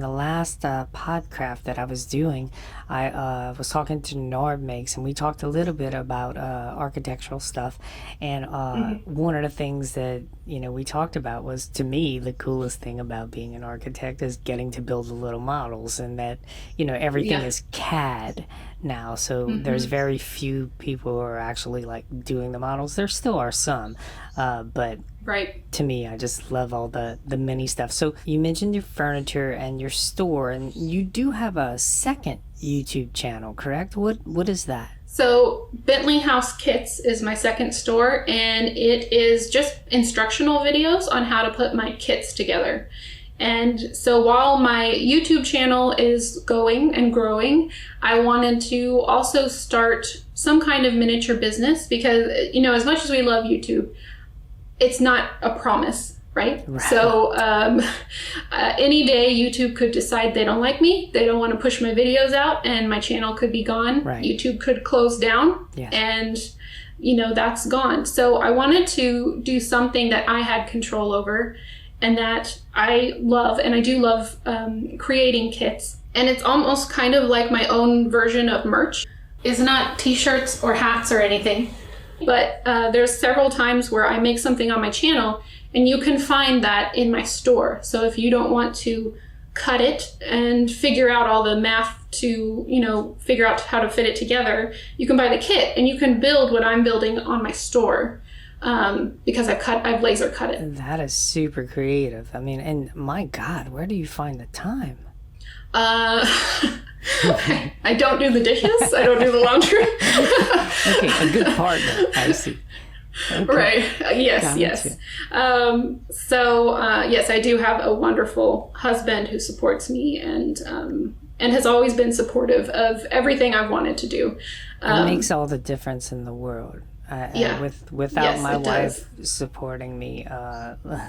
last podcraft that I was doing, I was talking to Nordmakes, and we talked a little bit about architectural stuff. And one of the things that we talked about was, to me, the coolest thing about being an architect is getting to build the little models, and that everything is CAD now. So there's very few people who are actually like doing the models. There still are some, but right. To me, I just love all the mini stuff. So you mentioned your furniture and your store, and you do have a second YouTube channel, correct? What is that? So Bentley House Kits is my second store, and it is just instructional videos on how to put my kits together. And so while my YouTube channel is going and growing, I wanted to also start some kind of miniature business, because, as much as we love YouTube, it's not a promise, right? So any day YouTube could decide they don't like me, they don't want to push my videos out, and my channel could be gone. Right. YouTube could close down, and that's gone. So I wanted to do something that I had control over, and that I love, and I do love creating kits. And it's almost kind of like my own version of merch. It's not t-shirts or hats or anything, but there's several times where I make something on my channel, and you can find that in my store. So if you don't want to cut it and figure out all the math to, figure out how to fit it together, you can buy the kit, and you can build what I'm building on my store. Because I've laser cut it. That is super creative. I mean, and my God, where do you find the time? I don't do the dishes. I don't do the laundry. Okay, a good partner. I see. Okay. Right. Yes. Gotcha. Yes. Yes, I do have a wonderful husband who supports me and has always been supportive of everything I've wanted to do. It makes all the difference in the world. Without my wife supporting me,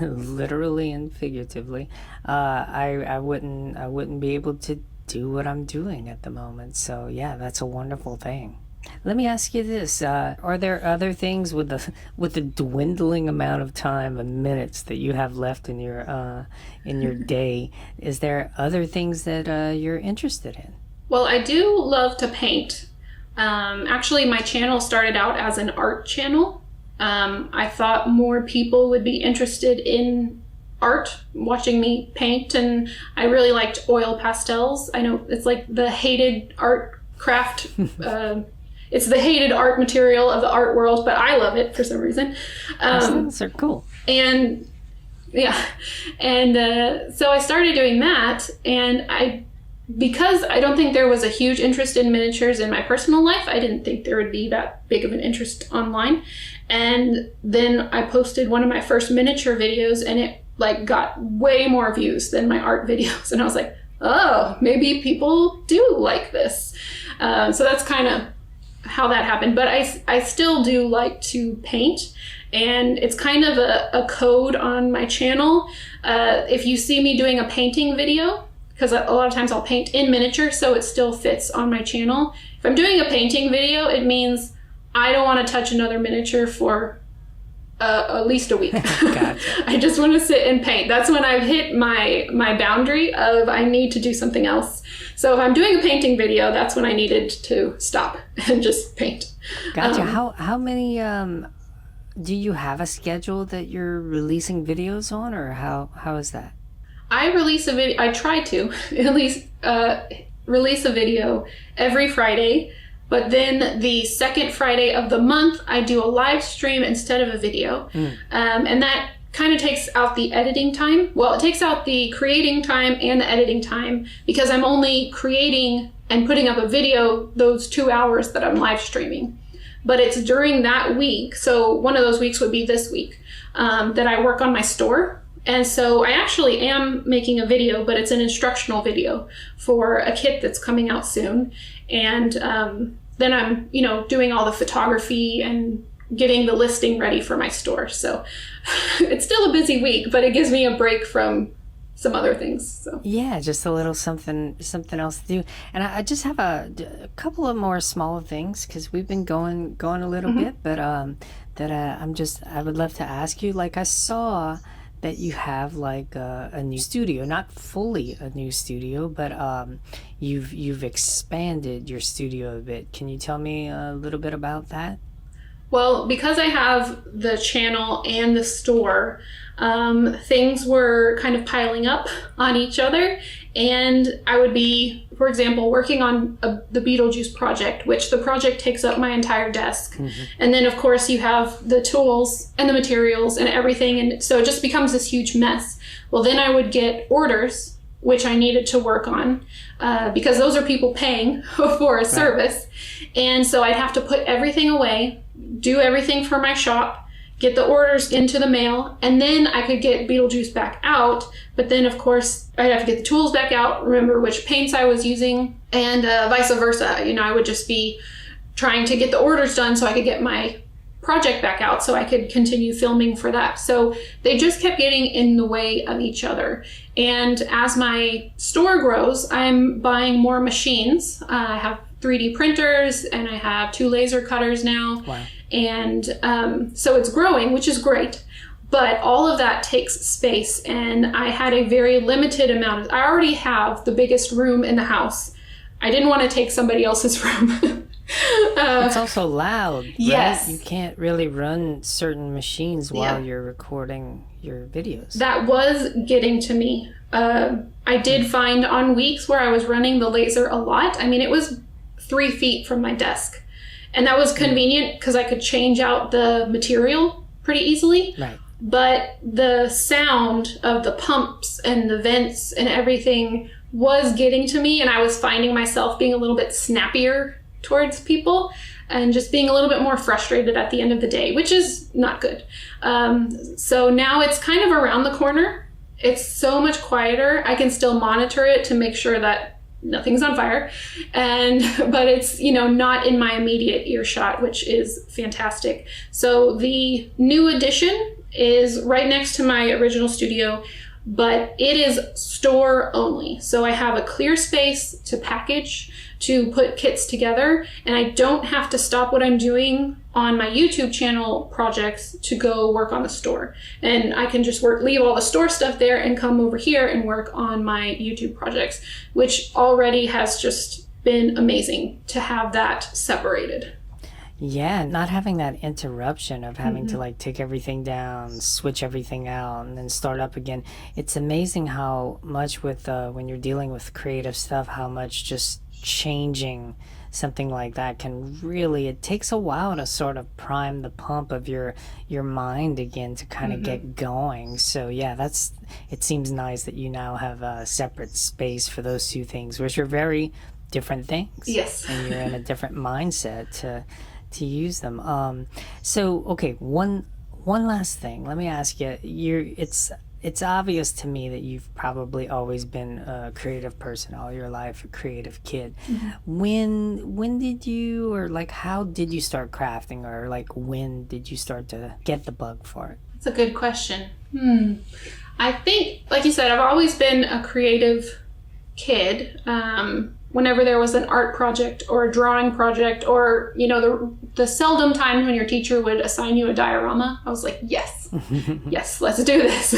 literally and figuratively, I wouldn't be able to do what I'm doing at the moment. So yeah, that's a wonderful thing. Let me ask you this: are there other things with the dwindling amount of time and minutes that you have left in your day? Is there other things that you're interested in? Well, I do love to paint. Actually, my channel started out as an art channel. I thought more people would be interested in art, watching me paint, and I really liked oil pastels. I know it's like the hated art craft. It's the hated art material of the art world, but I love it for some reason. Those are cool. And yeah, and so I started doing that, and because I don't think there was a huge interest in miniatures in my personal life, I didn't think there would be that big of an interest online. And then I posted one of my first miniature videos, and it like got way more views than my art videos. And I was like, oh, maybe people do like this. So that's kind of how that happened. But I still do like to paint, and it's kind of a code on my channel. If you see me doing a painting video, because a lot of times I'll paint in miniature, so it still fits on my channel. If I'm doing a painting video, it means I don't want to touch another miniature for at least a week. Gotcha. I just want to sit and paint. That's when I've hit my boundary of I need to do something else. So if I'm doing a painting video, that's when I needed to stop and just paint. Gotcha. How many do you have a schedule that you're releasing videos on, or how is that? I release a video. I try to at least release a video every Friday. But then the second Friday of the month, I do a live stream instead of a video. And that kind of takes out the editing time. Well, it takes out the creating time and the editing time, because I'm only creating and putting up a video those 2 hours that I'm live streaming. But it's during that week. So one of those weeks would be this week that I work on my store. And so I actually am making a video, but it's an instructional video for a kit that's coming out soon. And then I'm, doing all the photography and getting the listing ready for my store. So it's still a busy week, but it gives me a break from some other things. So yeah, just a little something else to do. And I just have a couple of more smaller things, because we've been going a little bit, but I would love to ask you. Like, I saw that you have like a new studio, not fully a new studio, but you've expanded your studio a bit. Can you tell me a little bit about that? Well, because I have the channel and the store, things were kind of piling up on each other. And I would be, for example, working on the Beetlejuice project, which the project takes up my entire desk. And then, of course, you have the tools and the materials and everything. And so it just becomes this huge mess. Well, then I would get orders, which I needed to work on, because those are people paying for a service. And so I'd have to put everything away, do everything for my shop, get the orders into the mail, and then I could get Beetlejuice back out. But then, of course, I'd have to get the tools back out, remember which paints I was using, and vice versa. I would just be trying to get the orders done so I could get my project back out so I could continue filming for that. So they just kept getting in the way of each other. And as my store grows, I'm buying more machines. I have 3D printers, and I have 2 laser cutters now. Wow. And so it's growing, which is great. But all of that takes space, and I had a very limited amount. I already have the biggest room in the house. I didn't want to take somebody else's room. It's also loud, right? Yes. You can't really run certain machines while you're recording your videos. That was getting to me. I did find on weeks where I was running the laser a lot. I mean, it was 3 feet from my desk. And that was convenient because I could change out the material pretty easily. Right. But the sound of the pumps and the vents and everything was getting to me, and I was finding myself being a little bit snappier towards people and just being a little bit more frustrated at the end of the day, which is not good. So now it's kind of around the corner. It's so much quieter. I can still monitor it to make sure that nothing's on fire, but it's not in my immediate earshot, which is fantastic. So the new addition is right next to my original studio, but it is store only. So I have a clear space to package, to put kits together, and I don't have to stop what I'm doing on my YouTube channel projects to go work on the store. And I can just leave all the store stuff there and come over here and work on my YouTube projects, which already has just been amazing to have that separated. Yeah, not having that interruption of having to like take everything down, switch everything out, and then start up again. It's amazing how much with when you're dealing with creative stuff, how much just changing something like that can really, it takes a while to sort of prime the pump of your mind again to kind of get going. So yeah, it seems nice that you now have a separate space for those two things, which are very different things. Yes. And you're in a different mindset to use them. So okay, one last thing. Let me ask you. It's obvious to me that you've probably always been a creative person all your life, a creative kid. When did you, or like how did you start crafting, or like when did you start to get the bug for it? That's a good question. I think, like you said, I've always been a creative kid. Whenever there was an art project or a drawing project, or the seldom time when your teacher would assign you a diorama, I was like, yes, yes, let's do this.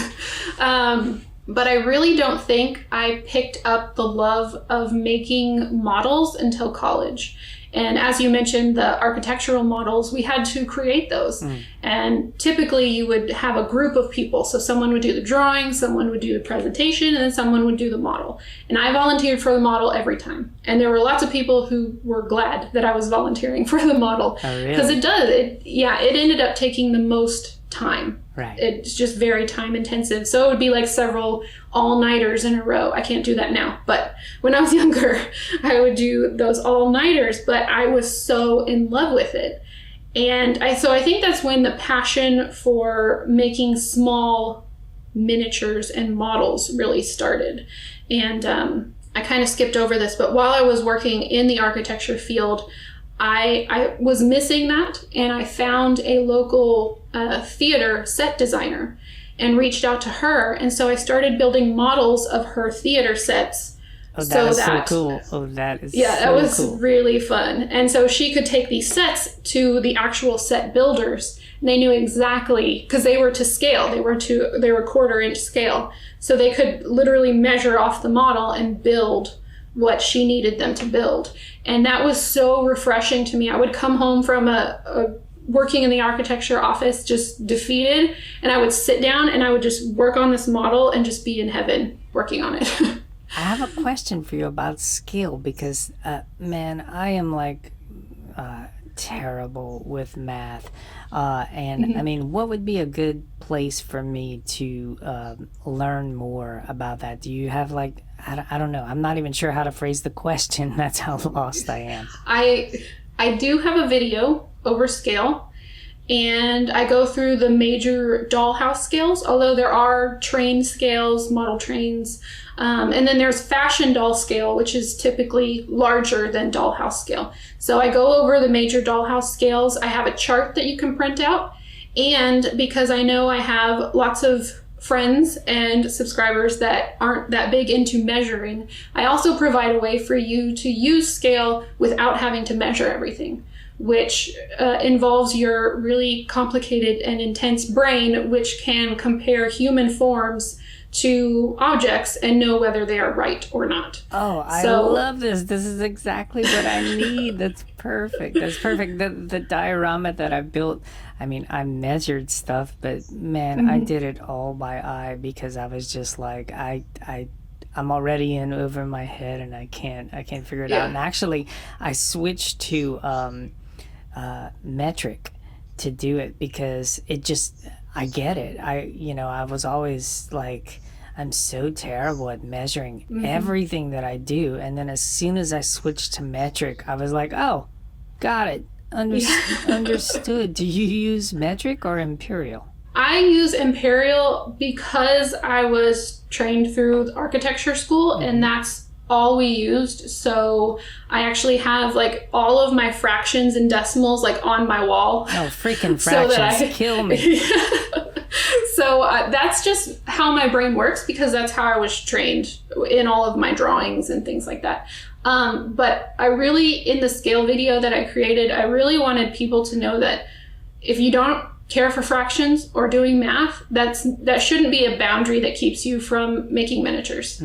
But I really don't think I picked up the love of making models until college. And as you mentioned, the architectural models, we had to create those. And typically you would have a group of people. So someone would do the drawing, someone would do the presentation, and then someone would do the model. And I volunteered for the model every time. And there were lots of people who were glad that I was volunteering for the model. Oh, really? Because it ended up taking the most time. Right. It's just very time intensive. So it would be like several all-nighters in a row. I can't do that now. But when I was younger, I would do those all-nighters, but I was so in love with it. And so I think that's when the passion for making small miniatures and models really started. And I kind of skipped over this, but while I was working in the architecture field, I was missing that, and I found a local theater set designer and reached out to her. And so I started building models of her theater sets. Oh, that is so cool. Oh, that is that so was cool. really fun. And so she could take these sets to the actual set builders, and they knew exactly, because they were to scale. They were 1/4 inch scale. So they could literally measure off the model and build what she needed them to build. And that was so refreshing to me. I would come home from working in the architecture office just defeated, and I would sit down and I would just work on this model and just be in heaven working on it. I have a question for you about scale, because man, I am like terrible with math, and I mean, what would be a good place for me to learn more about that? Do you have like, I don't know, I'm not even sure how to phrase the question. That's how lost I am. I do have a video over scale, and I go through the major dollhouse scales, although there are train scales, model trains, and then there's fashion doll scale, which is typically larger than dollhouse scale. So I go over the major dollhouse scales. I have a chart that you can print out, and because I know I have lots of friends and subscribers that aren't that big into measuring, I also provide a way for you to use scale without having to measure everything, which involves your really complicated and intense brain, which can compare human forms to objects and know whether they are right or not. Oh, I love this. This is exactly what I need. That's perfect. That's perfect. The diorama that I built, I mean, I measured stuff, but man, I did it all by eye, because I was just like, I'm already in over my head, and I can't figure it out. And actually, I switched to metric to do it, because it just, I get it. I was always like, I'm so terrible at measuring everything that I do. And then as soon as I switched to metric, I was like, oh, got it. Understood. Do you use metric or imperial? I use imperial because I was trained through architecture school, and that's all we used. So I actually have like all of my fractions and decimals like on my wall. Oh, freaking fractions kill me. So that's just how my brain works, because that's how I was trained in all of my drawings and things like that. But I really, in the scale video that I created, I really wanted people to know that if you don't care for fractions or doing math, that shouldn't be a boundary that keeps you from making miniatures.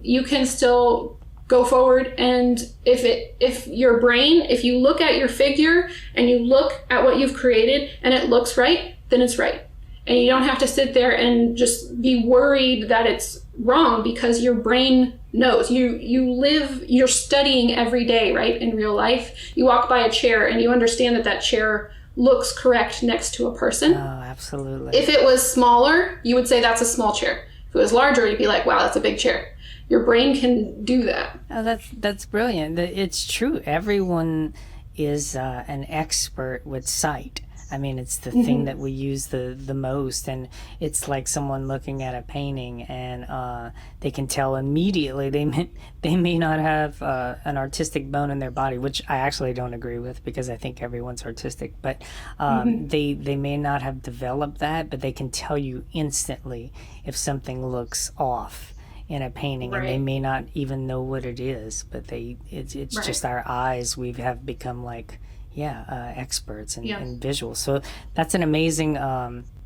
You can still go forward, and if your brain, if you look at your figure and you look at what you've created and it looks right, then it's right. And you don't have to sit there and just be worried that it's wrong, because your brain knows. You're studying every day, right? In real life, you walk by a chair and you understand that chair looks correct next to a person. Oh, absolutely. If it was smaller, you would say that's a small chair. If it was larger, you'd be like, wow, that's a big chair. Your brain can do that. Oh, that's brilliant. It's true. Everyone is an expert with sight. I mean, it's the thing that we use the most, and it's like someone looking at a painting and they can tell immediately they may not have an artistic bone in their body, which I actually don't agree with because I think everyone's artistic, but they may not have developed that, but they can tell you instantly if something looks off in a painting, and they may not even know what it is, but it's just our eyes. We have become like experts in visuals. So that's an amazing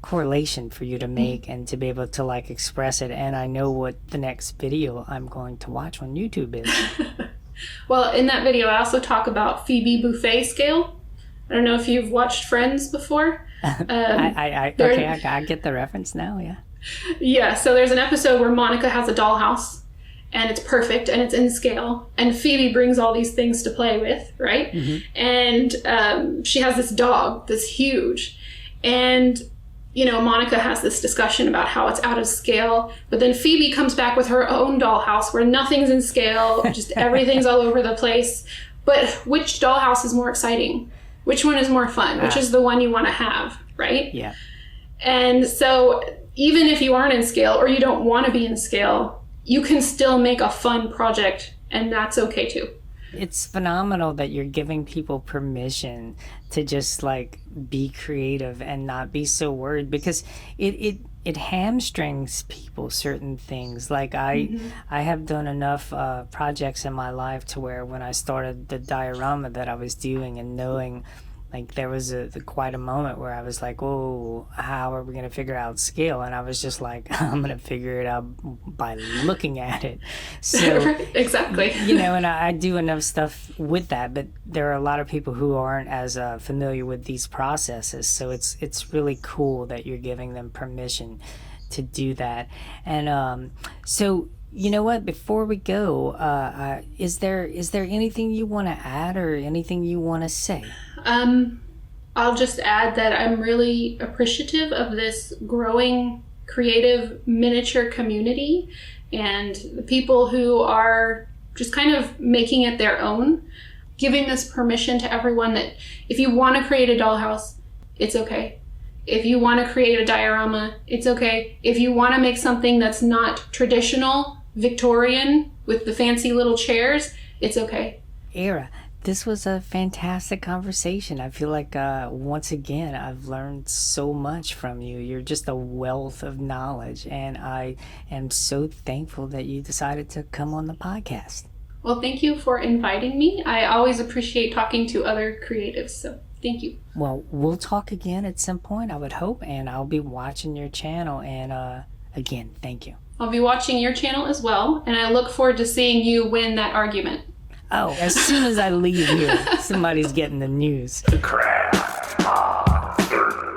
correlation for you to make and to be able to like express it. And I know what the next video I'm going to watch on YouTube is. Well, in that video, I also talk about Phoebe Buffay scale. I don't know if you've watched Friends before. I get the reference now. Yeah, so there's an episode where Monica has a dollhouse, and it's perfect, and it's in scale, and Phoebe brings all these things to play with, right? And she has this dog that's huge, and Monica has this discussion about how it's out of scale, but then Phoebe comes back with her own dollhouse where nothing's in scale, just everything's all over the place. But which dollhouse is more exciting? Which one is more fun? Which is the one you want to have, right? Yeah. And so even if you aren't in scale or you don't want to be in scale, you can still make a fun project, and that's okay too. It's phenomenal that you're giving people permission to just like be creative and not be so worried, because it hamstrings people certain things. Like I have done enough projects in my life to where when I started the diorama that I was doing and knowing, like there was quite a moment where I was like, oh, how are we going to figure out scale? And I was just like, I'm going to figure it out by looking at it. So exactly. And I do enough stuff with that, but there are a lot of people who aren't as familiar with these processes. So it's really cool that you're giving them permission to do that. And so, you know what, before we go, is there anything you want to add or anything you want to say? I'll just add that I'm really appreciative of this growing creative miniature community and the people who are just kind of making it their own, giving this permission to everyone that if you want to create a dollhouse, it's okay. If you want to create a diorama, it's okay. If you want to make something that's not traditional, Victorian, with the fancy little chairs, it's okay. Era, this was a fantastic conversation. I feel like once again I've learned so much from you. You're just a wealth of knowledge, and I am so thankful that you decided to come on the podcast. Well, thank you for inviting me. I always appreciate talking to other creatives, so thank you. Well, we'll talk again at some point, I would hope, and I'll be watching your channel, and again, thank you. I'll be watching your channel as well, and I look forward to seeing you win that argument. Oh, as soon as I leave here, somebody's getting the news. The Craft Pod 13.